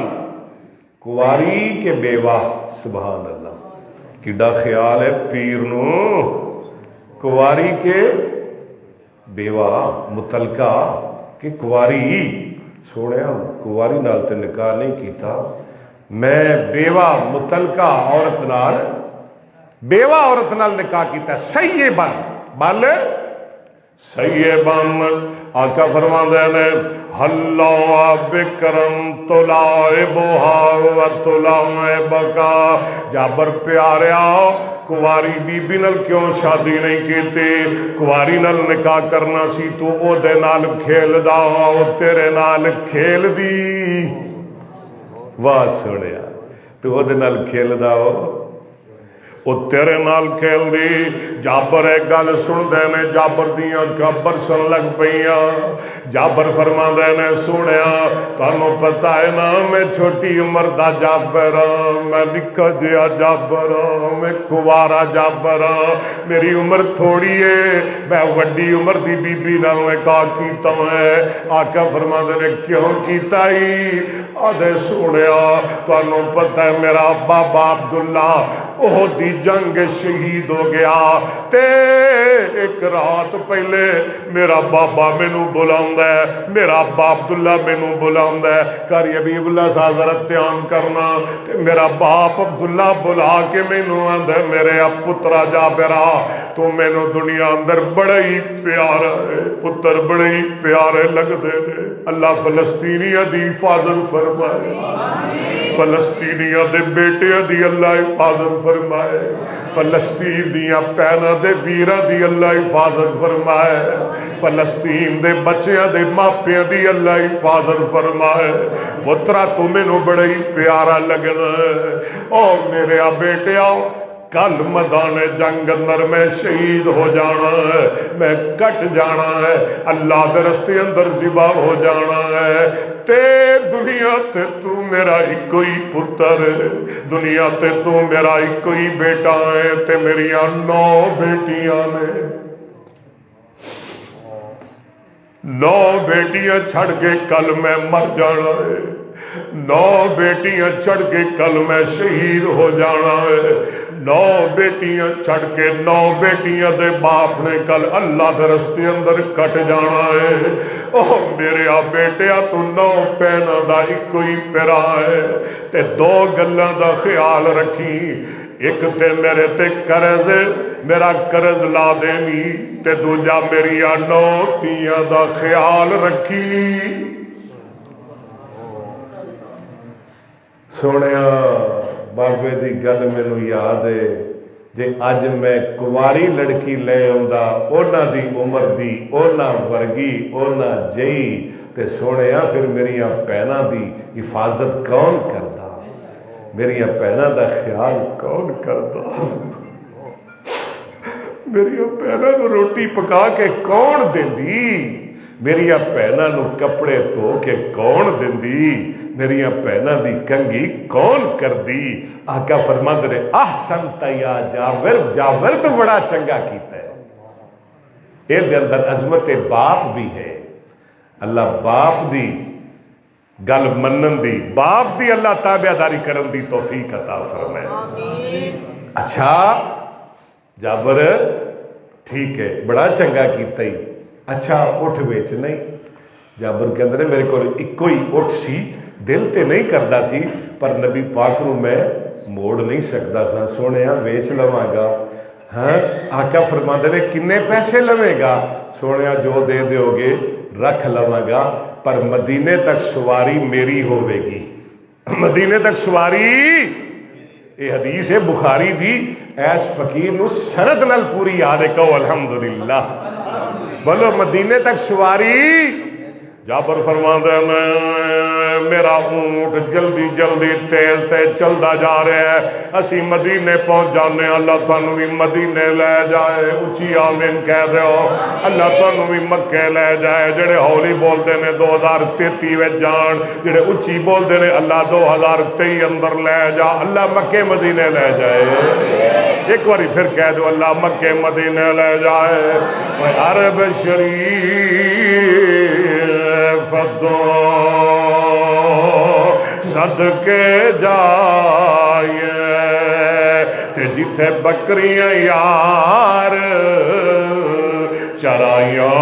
A: کواری کے بیوہ سبحان اللہ کڈا خیال ہے پیر نو کواری کے بیوہ متعلقہ کہ کواری سونے کواری نال تے نکاح نہیں کیتا میں بیوہ متعلقہ عورت نال بیوہ عورت نال نکاح کیتا سیبن بل سیبن آقا فرماندے نے ہلا بکرم تلائبھا و تلائبکا جابر پیاریا کواری بی بی نال کیوں شادی نہیں کیتی کواری نال نکاح کرنا سی تو او دے نال کھیل دا او تیرے نال کھیل دی واہ سنیا تو او دے نال کھیل دا او تیرے نال کھیل دی جابر ایک گل سن دے نے جابر دیاں گبر سن لگ پئیاں جابر فرما دے نے سنیا تانوں پتہ ہے نا میں چھوٹی عمر دا جابر میں نکا جیا جابر میں کوارا جابر میری عمر تھوڑی ہے میں وڈی عمر دی بی بی نال نکاح کیتا ہے آقا فرما دے نے کیوں کیتا ہی آدھے سنیا تانوں پتہ ہے میرا بابا عبداللہ احد دی جنگ شہید ہو گیا تے ایک رات پہلے میرا بابا مینوں بلاوندا ہے میرا باپ عبداللہ مینوں بلاوندا ہے کر حبیب اللہ صاحب ذرا دھیان کرنا تے میرا باپ عبداللہ بلا کے مینوں آندا میرے پترا جابرا تو مینوں دنیا اندر بڑا ہی پیارا ہے پتر بڑے ہی پیارے لگدے نے اللہ فلسطینیاں دی حفاظت فرمائے فلسطینیاں دے بیٹے دی اللہ حفاظت فرمائے فلسطین دیاں پینا دے ویرہ دی اللہ حفاظت فرمائے فلسطین دے بچیاں دے ماپیاں دی اللہ حفاظت فرمائے پترا تو مینوں بڑا ہی پیارا لگنا ہے او میرے بیٹے آؤ کل میدان جنگ اندر میں شہید ہو جانا ہے میں کٹ جانا ہے اللہ دے رستے اندر ذبح ہو جانا ہے تے دنیا تے تو میرا ایک کوئی پتر دنیا تے تو میرا ایک کوئی بیٹا ہے تے میری 9 بیٹیاں نے 9 بیٹیاں چھڑ کے کل میں مر جانا ہے 9 بیٹیاں چھڑ کے کل میں شہید ہو جانا ہے 9 بیٹیاں چھڑ کے 9 بیٹیاں دے باپ نے کل اللہ دے رستے اندر کٹ جانا ہے اوہ میرے بیٹیا تو 9 پینا دا ایک کوئی پیرا ہے تے 2 گلاں دا خیال رکھی ایک تے میرے تے قرض میرا قرض لا دینی تے دوجا میری 9 تیاں دا خیال رکھی سونیا بابے دی گل مینوں یاد ہے جے اج میں کواری لڑکی لے آندا اونا دی عمر دی اونا ورگی اونا جئی تے سونیا پھر میری بہناں دی حفاظت کون کردا میری بہناں دا خیال کون کردا میری بہناں نوں روٹی پکا کے کون دیندی میری بہناں نوں کپڑے دھو کے کون دیندی میری بہناں دی کنگھی کون کر دی آقا فرماندے نے احسنت یا جابر جابر تو بڑا چنگا کیتا ہے اے دے اندر عظمت باپ بھی ہے اللہ باپ دی گل منن دی باپ دی اللہ تابعداری کرن دی توفیق عطا فرمائے اچھا جابر ٹھیک ہے بڑا چنگا کیتا ہی اچھا اٹھ ویچ نہیں جابر کے اندر میرے کو ایک ہی اٹھ سی دل تے نہیں کردا سی پر نبی پاک نو میں موڑ نہیں سکدا سا سونیا ویچ لواں گا ہاں آقا فرماندے نے کنے پیسے لوے گا سونیا جو دے دیو گے رکھ لواں گا پر مدینے تک سواری میری ہوے گی مدینے تک سواری یہ حدیث ہے بخاری دی ایس فقیر نو سند نال پوری یاد ہے کہو الحمدللہ بولو مدینے تک سواری جابر فرماندے میں
B: میرا اونٹ جلدی جلدی تیز تے چلدا جا رہا ہے، اسی مدینے پہنچ جانے، اللہ تانوں بھی مدینے لے جائے، اچھی آمین کہہ دیو، اللہ تانوں بھی مکے لے جائے، جڑے ہولی بول دے نے 2033 وچ جان، جڑے اچھی بول دے نے اللہ 2023 اندر لے جا، اللہ مکے مدینے لے جائے، ایک باری پھر کہہ دو اللہ مکے مدینے لے جائے، عرب شریف تو صدقے جائے تے جتھے بکریاں یار چرائیاں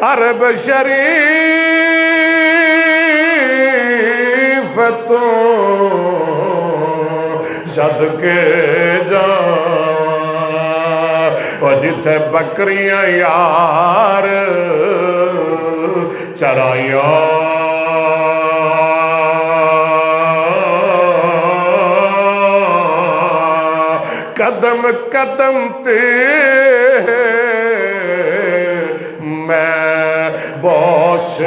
B: عرب شریف تو صدقے جا جتھے بکریاں یار چرائیاں قدم قدم تے میں بوش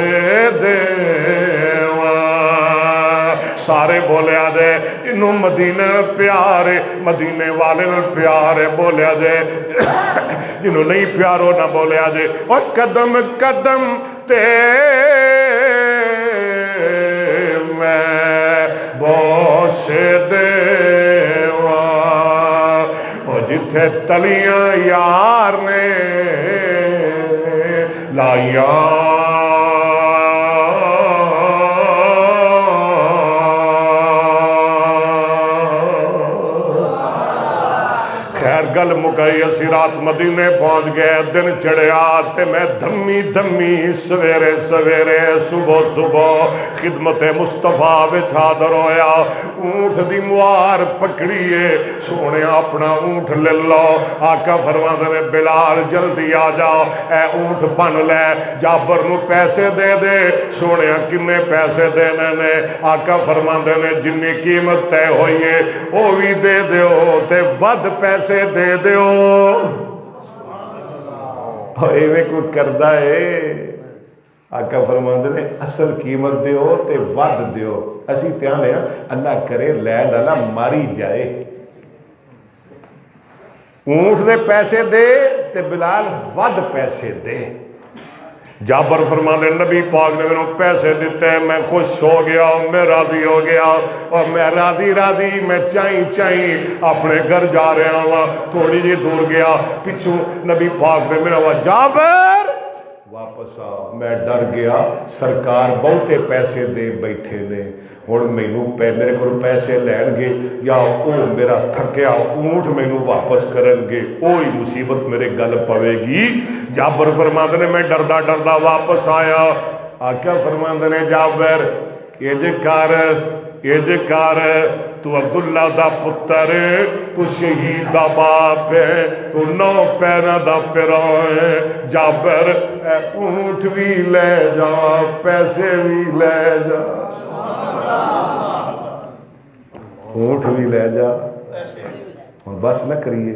B: دیواں، سارے بولیا دے انہوں مدینہ پیارے، مدینے والے پیارے بولیا دے، جنہوں نہیں پیارو نہ بولیا دے، اور قدم قدم تے میں بوش دیواں، اور جتھے تلیاں یار نے لائیاں خیر گل مکئی، اسی رات مدینے پہنچ گئے، دن چڑھیا تے میں دھمی دھمی سویرے سویرے صبح صبح خدمت مصطفیٰ وچ حاضر ہویا، اونٹ دی موار پکڑیے، سونے اپنا اونٹ لے لو، آقا فرماندے نے بلال جلدی آ جاؤ، اے اونٹ بن لے، جابر نو پیسے دے دے، سونے کنے پیسے دینے نے، آقا فرماندے نے جنی قیمت طے ہوئی ہے وہ بھی دے دیو تے ود پیسے دے دیو، ایویں کوئی کردہ ہے، آقا فرماندے نے اصل قیمت دیو تے ود دیو، اسی تیانے ہیں اللہ کرے لے لالا ماری جائے، اونٹ دے پیسے دے تے بلال ود پیسے دے، جابر فرمانے نبی پاک نے میرے پیسے دیتے، میں خوش ہو گیا، میں راضی ہو گیا، اور میں راضی راضی میں چائیں چائیں اپنے گھر جا رہا ہوں، تھوڑی جی دور گیا، پچھو نبی پاک نے میرا جابر واپس آ، میں ڈر گیا، سرکار بہتے پیسے دے بیٹھے نے، ہن مینوں میرے کو پیسے لین گے یا او میرا تھکیا اونٹ مینوں واپس کرن گے، اوہی مصیبت میرے گل پوے گی، جابر فرماندے نے میں ڈردا ڈردا واپس آیا، آقا فرماندے نے جابر اج کر تو عبداللہ دا پتر، تو شہید دا باپ ہے، تو 9 پیرا دا پیرا ہے، جابر اے اونٹ بھی لے جا، پیسے بھی لے جا، اونٹ بھی لے جا، اور بس نہ کریے،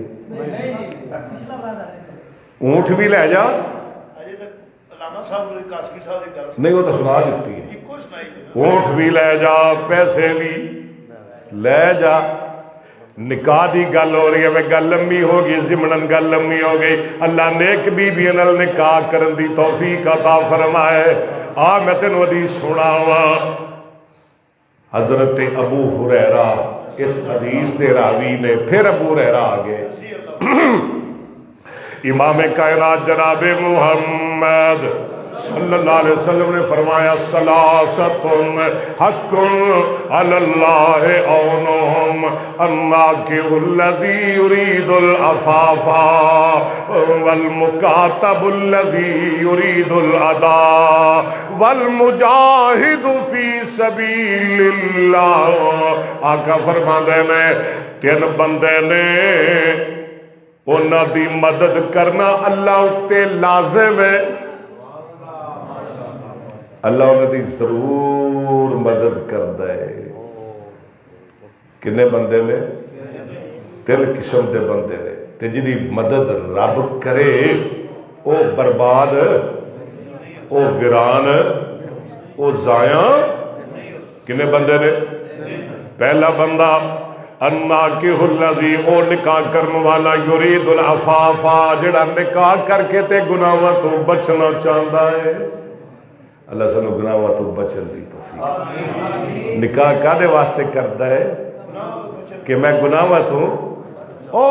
B: اونٹ بھی لے جا، نہیں وہ تو سنا دیتی ہے، اونٹ بھی لے جا، پیسے بھی لے جا، نکاح دی گل ہو رہی ہے، میں گل لمبی ہوگی، ضمناً گل لمبی ہو گئی، اللہ نیک بیوی نال نکاح کرن دی توفیق عطا فرمائے، میں تینوں حدیث سناواں، حضرت ابو ہریرہ اس حدیث دے راوی نے، پھر ابو ہریرہ آگے، امام کائنات جناب محمد صلی اللہ علیہ وسلم نے فرمایا ثلاثۃ حق علی اللہ عونہم الناکح الذی یرید العفاف والمکاتب الذی یرید الاداء والمجاہد فی سبیل اللہ، آقا فرماندے نے 3 بندے نے انہاں دی مدد کرنا اللہ اتے لازم ہے، اللہ انہاں دی ضرور مدد کردا ہے، کنے بندے نے
A: تین قسم دے بندے نے تے جی مدد رب کرے او برباد او ویران او ضائع کنے بندے نے؟ پہلا بندہ الناکح الذی او نکاح کرنے والا یرید العفافا جڑا نکاح کر کے تے گناہاں تو بچنا چاہتا ہے. اللہ سانو گناہاں تو بچن دی توفیق. نکاح کادے واسطے کرتا ہے کہ میں گناہاں تو او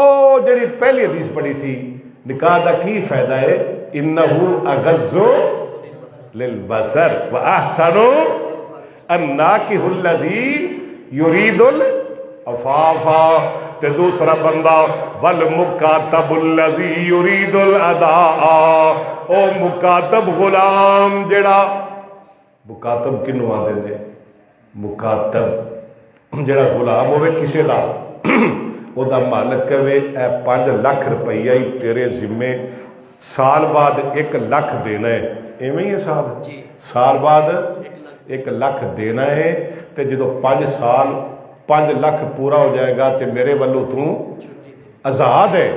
A: جڑی پہلی حدیث پڑھی سی نکاح دا کی فائدہ ہے؟ انہو اغض للبصر واحسن الناکح الذی یرید العفافا. تے دوسرا بندہ والمکاتب الذی یرید الاداء او مکاتب غلام جڑا مکاتب کنو آندے نے؟ مکاتب جڑا غلام ہوئے کسے دا او دا مالک کہے اے 5 لاکھ روپیہ ہی تیرے ذمے سال بعد 1 لاکھ دینا ہے. ایویں ہی صاحب سال بعد 1 لاکھ دینا ہے تے جدو 5 سال 5 لاکھ پورا ہو جائے گا تے میرے والوں تو آزاد ہے.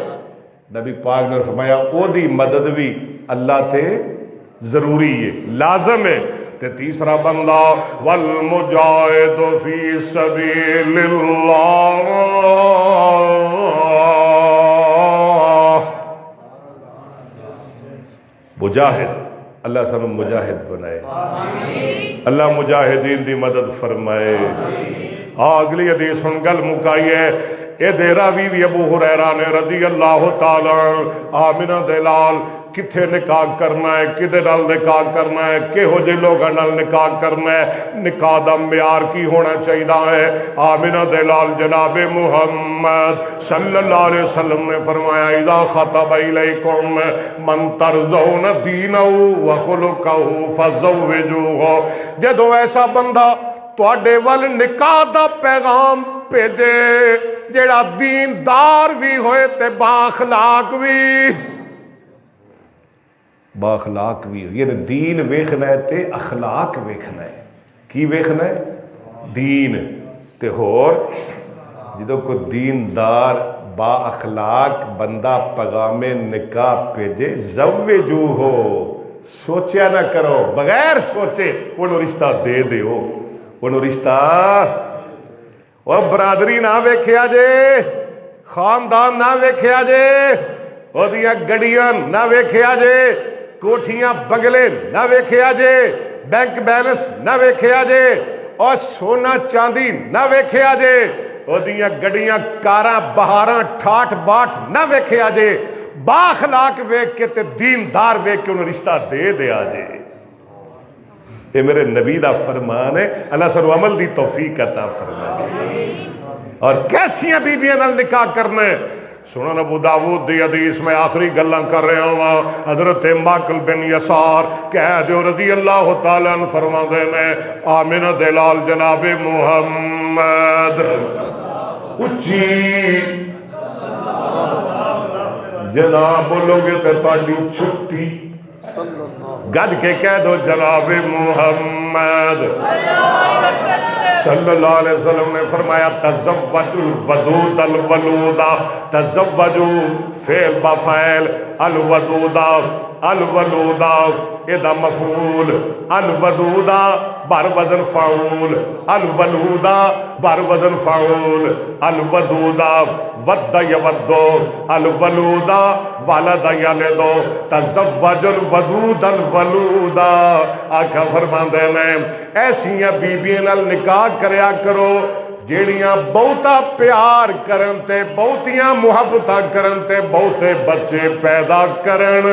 A: نبی پاک نے فرمایا او دی مدد بھی اللہ تے ضروری ہے لازم ہے. تے تیسرا بندہ والمجاہد فی سبیل اللہ مجاہد. اللہ سانو مجاہد بنائے. اللہ مجاہدین دی مدد فرمائے. اگلی حدیث سن گل مکائی ہے. اے دے راوی بھی ابو ہریرہ نے رضی اللہ تعالی آمنہ دلال کتھے نکاح کرنا ہے کدے نال نکاح کرنا ہے کہو جے لوگاں نال نکاح کرنا ہے نکاح دا معیار کی ہونا چاہیے ہے. آمنہ دلال جناب محمد صلی اللہ علیہ وسلم نے فرمایا اذا خطب الیکم من ترضون دینہ وخلقہ فزوجوہ. جدو ایسا بندہ تواڈے ول نکاح دا پیغام بھیجے جڑا دیندار بھی ہوئے تے بااخلاق بھی یعنی دین ویکھنا ہے تے اخلاق ویکھنا ہے. کی ویکھنا ہے؟ دین. تے ہور جدو کو دیندار با اخلاق بندہ پیغام نکاح بھیجے زوجو ہو سوچیا نہ کرو بغیر سوچے انہوں رشتہ دے دیو. انہوں رشتہ اور برادری نہ ویکھیا جے خاندان نہ ویکھیا جے او دیاں گڑیاں نہ ویکھیا جے کوٹھیاں بنگلے نہ ویکھیا جے بینک بیلنس نہ ویکھیا جے اور سونا چاندی نہ ویکھیا جے او دیاں گڑیاں کاراں بہاراں ٹھاٹ باٹ نہ ویکھیا جے بااخلاق ویکھ کے تے دیندار ویکھ کے انہوں رشتہ دے دیا جے. یہ میرے نبی دا فرمان ہے. اللہ سر عمل دی توفیق عطا فرمائے. اور کیسیاں بیویاں نال نکاح کرنا ہے؟ سنن ابو داؤد دی حدیث میں آخری گلاں کر رہا ہوں. حضرت ماکل بن یسار کہہ دیو رضی اللہ تعالیٰ عنہ فرماندے نے آمنہ دلال جناب محمد اچھی جناب بولو گے تے تہاڈی چھٹی گج کے کہہ دو جناب محمد صلی اللہ علیہ وسلم نے فرمایا تزوج الودود الولودا. تزوجو فعل با فاعل الودودا الولودا ادا مفعول الودودا بر وزن فاعول الولودا بر وزن فاعول الودودا ود یودو الولودا ولد یلدو تزوج الودود الولودا. آقا فرماندے نے ایسیاں بیبیاں نال نکاح کریا کرو جیڑیاں بہتا پیار کرن تے بہتیاں محبتاں کرن تے بہتے بچے پیدا کرن.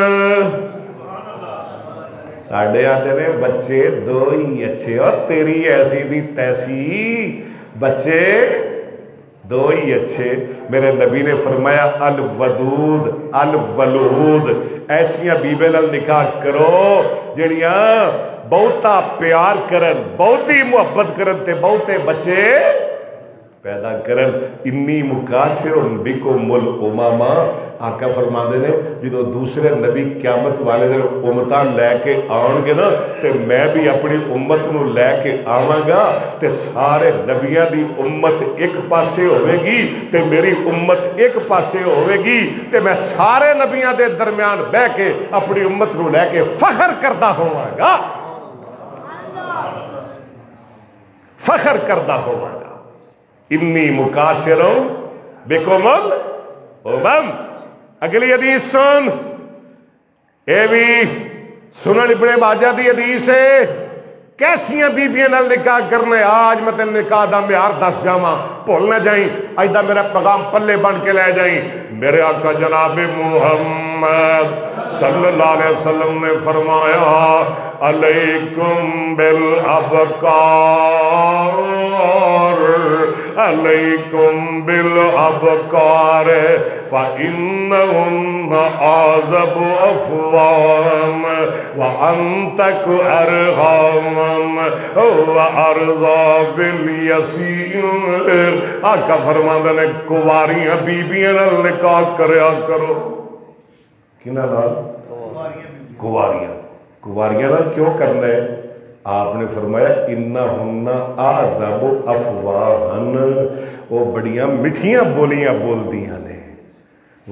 A: ساڑھے آتے نے بچے 2 ہی اچھے اور تیری ایسی دی تیسی بچے 2 ہی اچھے. میرے نبی نے فرمایا الودود الولود ایسیاں بیویاں نال نکاح کرو جڑیاں بہتا پیار کرن بہتی محبت کرن تے بہتے بچے پیدا کرن. انی مکاثر بکم الامما. آقا فرماندے نے جدو دوسرے نبی قیامت والے دن امتاں لے کے آن گے نا تے میں بھی اپنی امت نو لے کے آواں گا تے سارے نبیاں دی امت ایک پاسے ہوے گی تے میری امت ایک پاسے ہوے گی تے میں سارے نبیاں دے درمیان بہ کے اپنی امت نو لے کے فخر کردا ہوواں گا. فخر کردا ہوواں گا. انی مکاثروں بکم الامم. اگلی حدیث سن، اے بھی سنن ابن ماجہ دی حدیث ہے. کیسیاں بیبیاں نال نکاح کرنے؟ آج میں تین نکاح دا معیار دس جاواں، بھول نہ جائیں. اج دا میرا پیغام پلے بن کے لے جائیں. میرے آقا جناب محمد صلی اللہ علیہ وسلم نے فرمایا علیکم بالابکار، علیکم بالابکار فإنہن آذب افواہم وانتک ارغام وارضا بالیسیر. آقا فرماندے نے کواریاں بیبیاں نال نکاح کریا کرو. کنہاں نال؟ کواریاں نال کیوں کرنا ہے؟ آپ نے فرمایا انہن اعذب افواہن، وہ بڑیاں مٹھیاں بولیاں بولدیاں نے.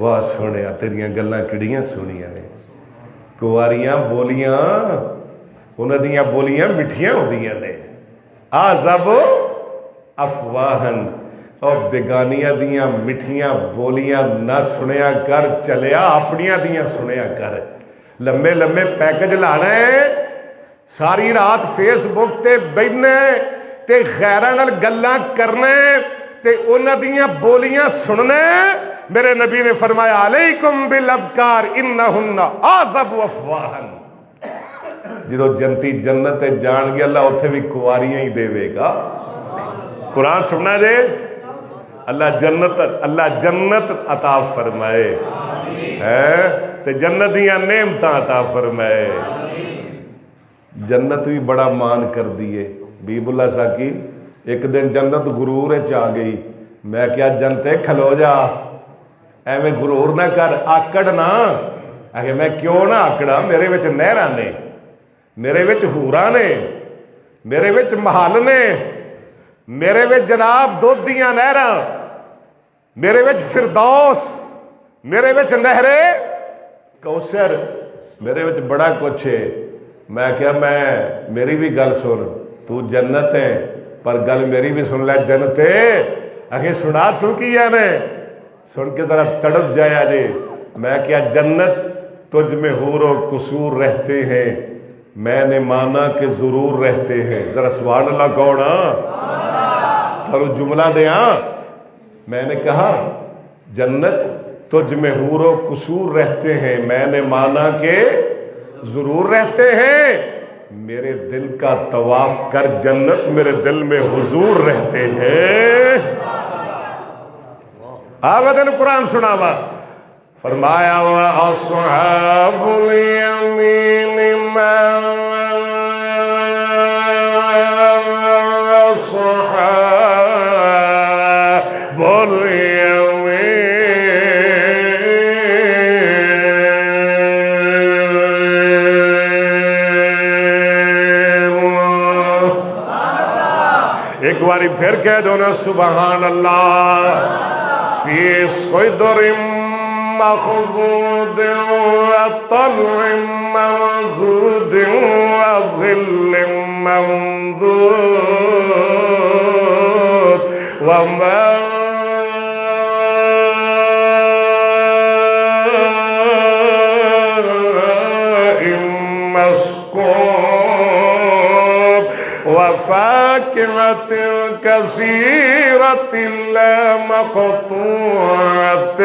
A: واہ سونیا تیریاں گلاں کڑیاں سونیاں نے. کواریاں بولیاں انہاں دیاں بولیاں مٹھیاں ہوندیاں نے. اعذب افواہن، اور بیگانیاں دیاں مٹھیاں بولیاں نہ سنیا کر، چلیا اپنیاں دیاں سنیا کر. لمبے لمبے پیکج لانا ہے، ساری رات فیس بک تے بیٹھنا تے غیراں نال گلاں کرنے تے انہاں دیاں بولیاں سننے. میرے نبی نے فرمایا علیکم بالابکار انہن اعذب افواہن. جدو جنتی جنت جان گیا اللہ اتھے بھی کواریاں ہی دے گا. قرآن سننا جے. اللہ جنت عطا فرمائے ہے تے جنت دیاں نعمتاں عطا فرمائے. جنت بھی بڑا مان کر دیے. بیب اللہ ساکی ایک دن جنت غرور آ گئی. میں کیا جنتے کھلو جا، ایویں غرور نہ کر، آکڑ نہ. آگے میں کیوں نہ آکڑا؟ میرے وچ نہراں نے، میرے وچ حوراں نے، میرے وچ محل نے، میرے وچ جناب دودھ دیاں نہراں، میرے وچ فردوس، میرے وچ نہرے کوثر، میرے وچ بڑا کچھ ہے. میں کیا میری بھی گل سن. تو جنت ہے پر گل میری بھی سن لے. جنت ہے آگے سنا تو کیا نے، سن کے ذرا تڑپ جایا جے. میں کیا جنت تجھ میں حور و قصور رہتے ہیں، میں نے مانا کہ ضرور رہتے ہیں. ذرا سبحان اللہ کہو نا. اور جملہ دیا میں نے کہا جنت تجھ میں حور و قصور رہتے ہیں، میں نے مانا کہ ضرور رہتے ہیں. میرے دل کا طواف کر جنت، میرے دل میں حضور رہتے ہیں. آوازن قرآن سناوا. فرمایا وَأَصْحَابُ الْيَمِينِ مَا ایک باری پھر کہہ دو نا سبحان اللہ. فی صدر مخضود وطلع منضود وظل ممدود وماء مسكوب وفاكهة كثيرة لا مقطوعة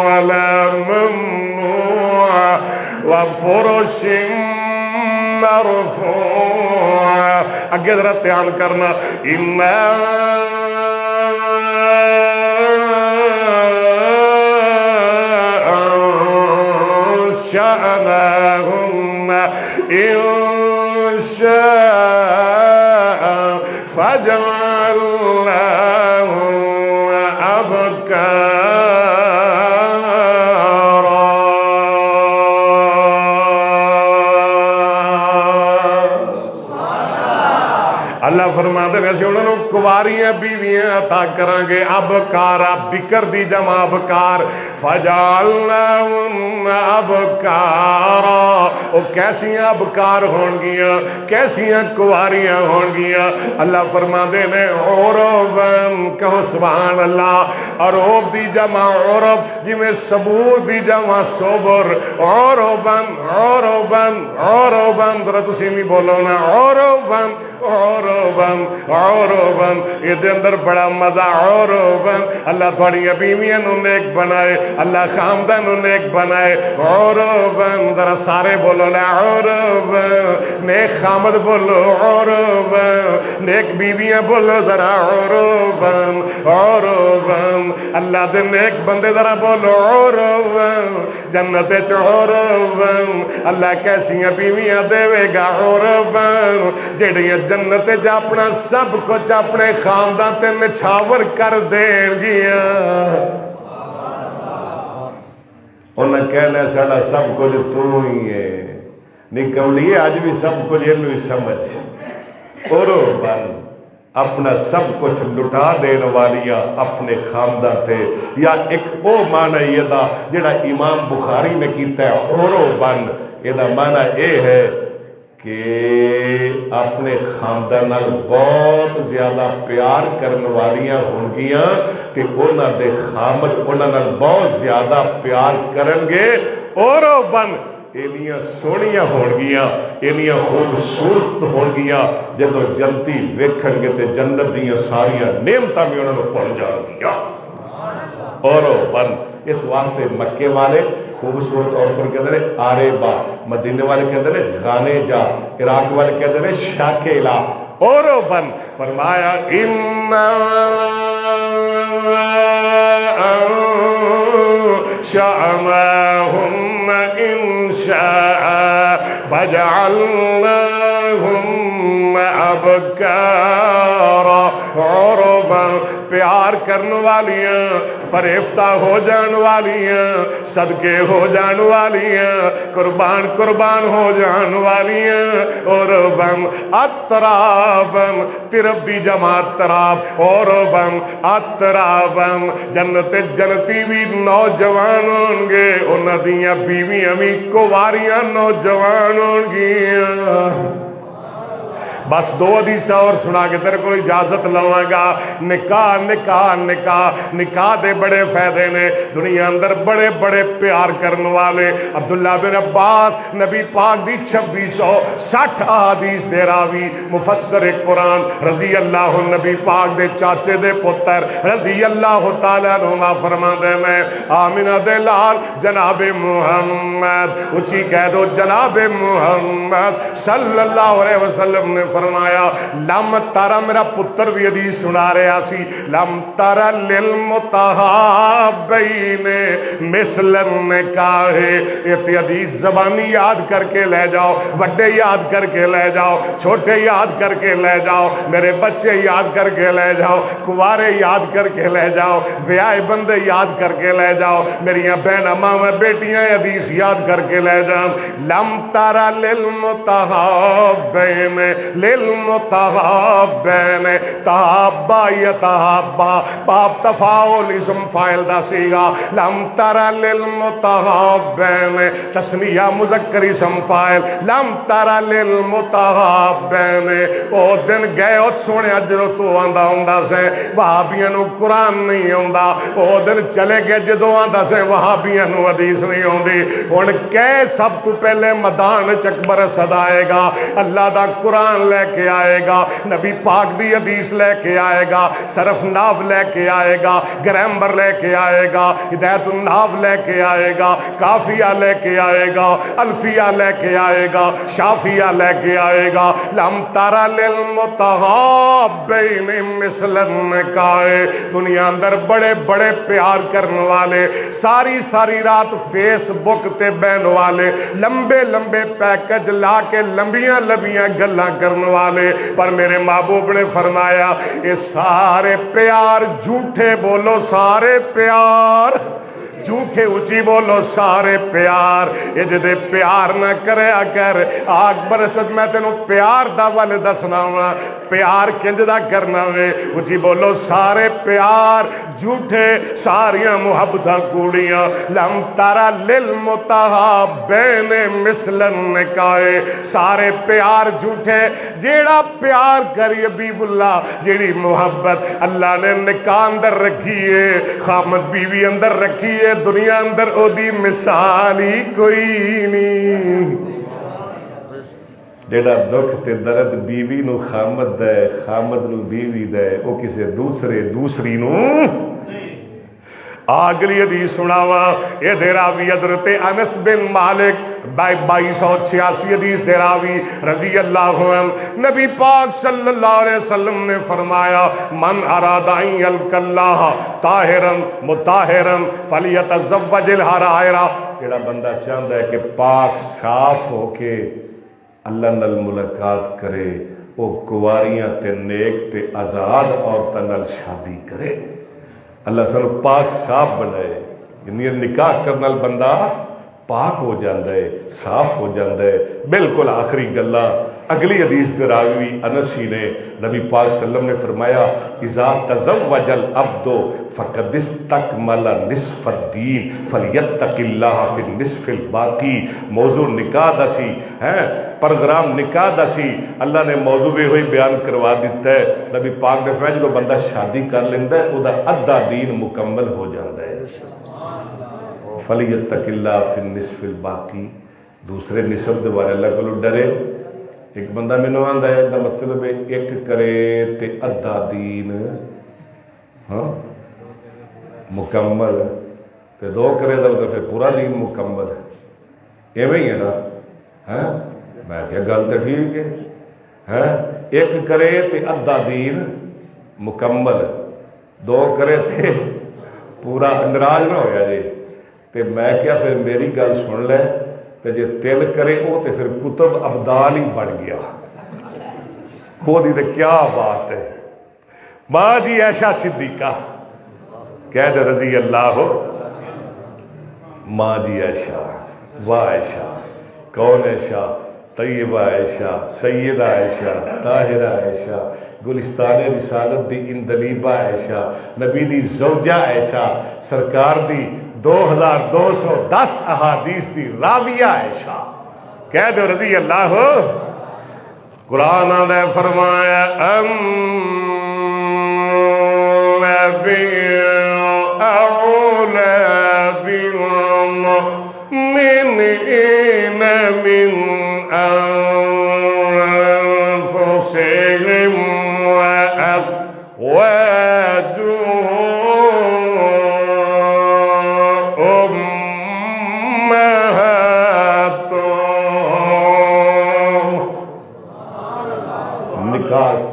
A: ولا ممنوعة وفرش مرفوعة. اگے ذرا دھیان کرنا. انشأناهن انشاء فجعلناهن
B: اللہ فرماتے ہیں اسی انہوں نے کواریاں بیویاں عطا کریں گے ابکارا بکر دی جمع ابکار فجعلناہن ابکارا وہ کیسیاں ابکار ہون گیاں کیسیاں کواریاں ہون گیاں اللہ فرماتے ہیں عربن کہو سبحان اللہ عرب دی جمع عرب جی میں صبور دی جمع صبر عربن عربن عربن ذرا تسی بھی بولو نا عربن عربن عربن یہ دے اندر بڑا مزہ عربن اللہ تھوڑی بیویاں نو نیک بنائے اللہ خاندان نو نیک بنائے عربن ذرا سارے بولو نا عربن نیک خامد بولو عربن نیک بیویاں بولو ذرا عربن عربن اللہ دے نیک بندے ذرا بولو عربن جنت عربن اللہ کیسیاں بیویاں دے گا عربن جڑیاں جنت جا اپنا سب کچھ اپنے خاندان تے نچھاور کر دیں گیا انہیں کہنا ساڑا سب کچھ تو ہی ہے نکولی آج بھی سب کچھ یہ بھی سمجھ عربن اپنا سب کچھ لٹا دین والیاں اپنے خاندان تھے یا ایک او معنی یہ دا جڑا امام بخاری نے کیتا ہے عربن یہ دا معنی اے ہے کہ اپنے خاندان بہت زیادہ پیار کرنے والیاں ہونگیاں کہ انہاں دے خامد انہاں بہت زیادہ پیار کرن گے عربن اینیاں سونیاں ہونگیاں اینیاں خوبصورت ہونگیاں جدو جنتی ویکھن گے تے جنت دیاں ساریاں نعمتاں بھی انہاں نوں پڑ جان گیا عربن اس واسطے مکے والے خوبصورت عورتوں کہتے ہیں آریبا مدینے والے کہتے ہیں غانے جا عراق والے کہتے ہیں شاکیلا عربن فرمایا شأناہم انشاء فجعلناہم ابکارا عربن پیار کرنے والیاں فریفتہ ہو جان والیاں صدقے ہو جان والیاں قربان قربان ہو جان والیاں عربن اترابن تربی جماعت تراب عربن اترابن جنت جنتی بھی نوجوان ہونگے انہاں دیاں بیویاں بھی کواریاں نوجوان ہونگیاں بس دو حدیث اور سنا کے تیرے کو اجازت لواں گا نکاح نکاح نکاح نکاح دے بڑے فائدے نے دنیا اندر بڑے بڑے پیار کرنے والے عبداللہ بن عباس نبی پاک دی 2660 احادیث دے راوی مفسر قرآن رضی اللہ نبی پاک دے چاچے دے پتر رضی اللہ تعالیٰ عنہ فرماندے میں آمنہ دے لال جناب محمد اسی کہہ دو جناب محمد صلی اللہ علیہ وسلم نے فرمایا لم تارا میرا پتر بھی حدیث سنا رہا سی لم تارا للمتحابین مثل النکاح یہ حدیث زبانی یاد کر کے لے جاؤ بڑے یاد کر کے لے جاؤ چھوٹے یاد کر کے لے جاؤ میرے بچے یاد کر کے لے جاؤ کوارے یاد کر کے لے جاؤ بیائے بندے یاد کر کے لے جاؤ میری بہن ماں بیٹیاں حدیث یاد کر کے لے جاؤ لم تارا للمتحابین للمتحابین تحابا یتحابا باب تفاعل اسم فاعل دا سیگا لم ترى للمتحابین تسنیہ مذکر اسم فاعل لم ترى للمتحابین او دن گئے او سونے جدو تو آندا ہوندا سے وہابیاں نو قرآن نہیں آندا او دن چلے گئے جدو آندا سے وہابیاں نو حدیث نہیں آندی ہن کہ سب تو پہلے میدان چکبر صدائے گا اللہ دا قرآن لے کے آئے گا نبی پاک دی حدیث لے کے آئے گا صرف ناو لے کے آئے گا گرامر لے کے آئے گا ہدایت الناو لے کے آئے گا کافیہ لے کے آئے گا الفیہ لے کے آئے گا شافیہ لے کے آئے گا لم ترى للمتحابین مثل النکاح دنیا اندر بڑے بڑے پیار کرنے والے ساری ساری رات فیس بک تے بہن والے لمبے لمبے پیکج لا کے لمبیاں لمبیاں گلاں کرنے والے پر میرے محبوب نے فرمایا یہ سارے پیار جھوٹے بولو سارے پیار جھوٹے اچھی بولو سارے پیار یہ جدے پیار نہ کرے کر آگ برسد میں تینوں پیار دا ول دسنا وا پیار کنج دا کرنا وے اچھی بولو سارے پیار جھوٹے ساریاں محبتاں کوڑیاں لم ترا للمتحابین مثل النکاح سارے پیار جھوٹے جیڑا پیار کری حبیب اللہ جیڑی محبت اللہ نے نکاح اندر رکھی ہے خامد بیوی اندر رکھی ہے دنیا اندر او دی مثال ہی کوئی نہیں جیڑا دکھ تے درد بیوی نو خامد دے خامد نو بیوی دے او کسے دوسری نو آگلی حدیث سناوا یہ دیراوی حضرت انس بن مالک 2286 حدیث دیراوی رضی اللہ عنہ نبی پاک صلی اللہ علیہ وسلم نے فرمایا من اراد ان یلقى اللہ طاہرا مطہرا فلیتزوج الحرائر جڑا بندہ چاہتا ہے کہ پاک صاف ہو کے اللہ نال ملاقات کرے وہ کواریاں تے نیک تے آزاد عورتاں نال شادی کرے اللہ سانو پاک صاف بنائے یعنی نکاح کرنے بندہ پاک ہو جاندہ ہے صاف ہو جاندہ ہے بالکل آخری گلہ اگلی حدیث دراوی انسی نے نبی پاک صلی اللہ علیہ وسلم نے فرمایا اذا تزوج العبد فقد استکمل نصف الدین فلیتق اللہ فی النصف الباقی موضوع نکاح دا سی پروگرام نکاح دا سی اللہ نے موضوع بھی ہوئی بیان کروا دیتا ہے نبی پاک نے فرمایا جو بندہ شادی کر لیندہ ہے وہ دا ادھا دین مکمل ہو جاندہ ہے فلیتق اللہ فی النصف الباقی دوسرے نصف دے بارے اللہ کو ڈرے ایک بندہ میں نوان دا ہے دا مطلب ہے ایک کرے تے ادھا دین مکمل تے دو کرے دا پھر پورا دین مکمل ہے یہ ہی ہے نا میں کیا گل تو ٹھیک ہے ایک کرے تے ادھا دین مکمل دو کرے تے پورا ناراض نہ ہویا جی تے میں کیا پھر میری گل سن لے تے جے تل کرے او تے پھر کتب ابدال ہی بڑھ گیا وہ دی تے کیا بات ہے ماں جی عائشہ صدیقہ کہہ دے رضی اللہ ماں جی عائشہ واہ عائشہ کون عائشہ طیبہ عائشہ سیدہ عائشہ طاہرہ عائشہ گلستان رسالت دی اندلیبہ عائشہ نبی دی زوجہ عائشہ سرکار دی 2210 احادیث دی راویہ عائشہ کہہ دو رضی اللہ قرآن نے فرمایا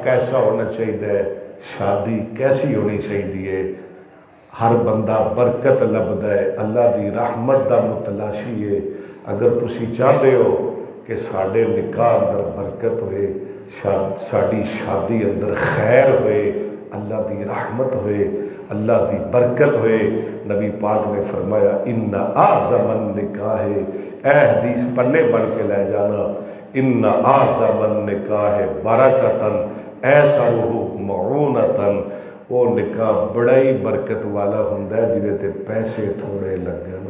B: کیسا ہونا چاہیے شادی کیسی ہونی چاہیے ہر بندہ برکت لبدا ہے اللہ دی رحمت دا متلاشی ہے اگر تسی چاہتے ہو کہ ساڈے نکاح اندر برکت ہوئے ساڈی شادی اندر خیر ہوئے اللہ دی رحمت ہوئے اللہ دی برکت ہوئے نبی پاک نے فرمایا ان اعظم النکاح اے حدیث پنے بن کے لے جانا ان اعظم النکاح برکتن ایسرہ معونتن وہ نکاح بڑا ہی برکت والا ہوندہ ہے جدے تے پیسے تھوڑے لگن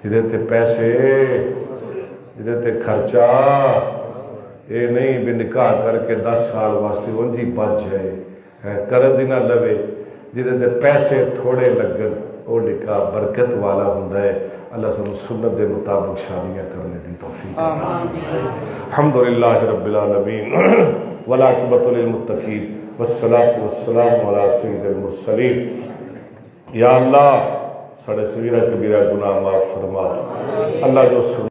B: جدے تے پیسے جدے تے خرچہ یہ نہیں بھی نکاح کر کے 10 سال واسطے انجی بچ جائے کرد ہی نہ لوے جدے تے پیسے تھوڑے لگن وہ نکاح برکت والا ہوندہ ہے اللہ سب سنت دے مطابق شادیاں کرنے دی توفیق الحمدللہ رب العالمین والعاقبۃ للمتقین والصلاة والسلام علی سید المرسلین یا اللہ ساڑے صغیرہ کبیرہ گناہ معاف فرما اللہ جو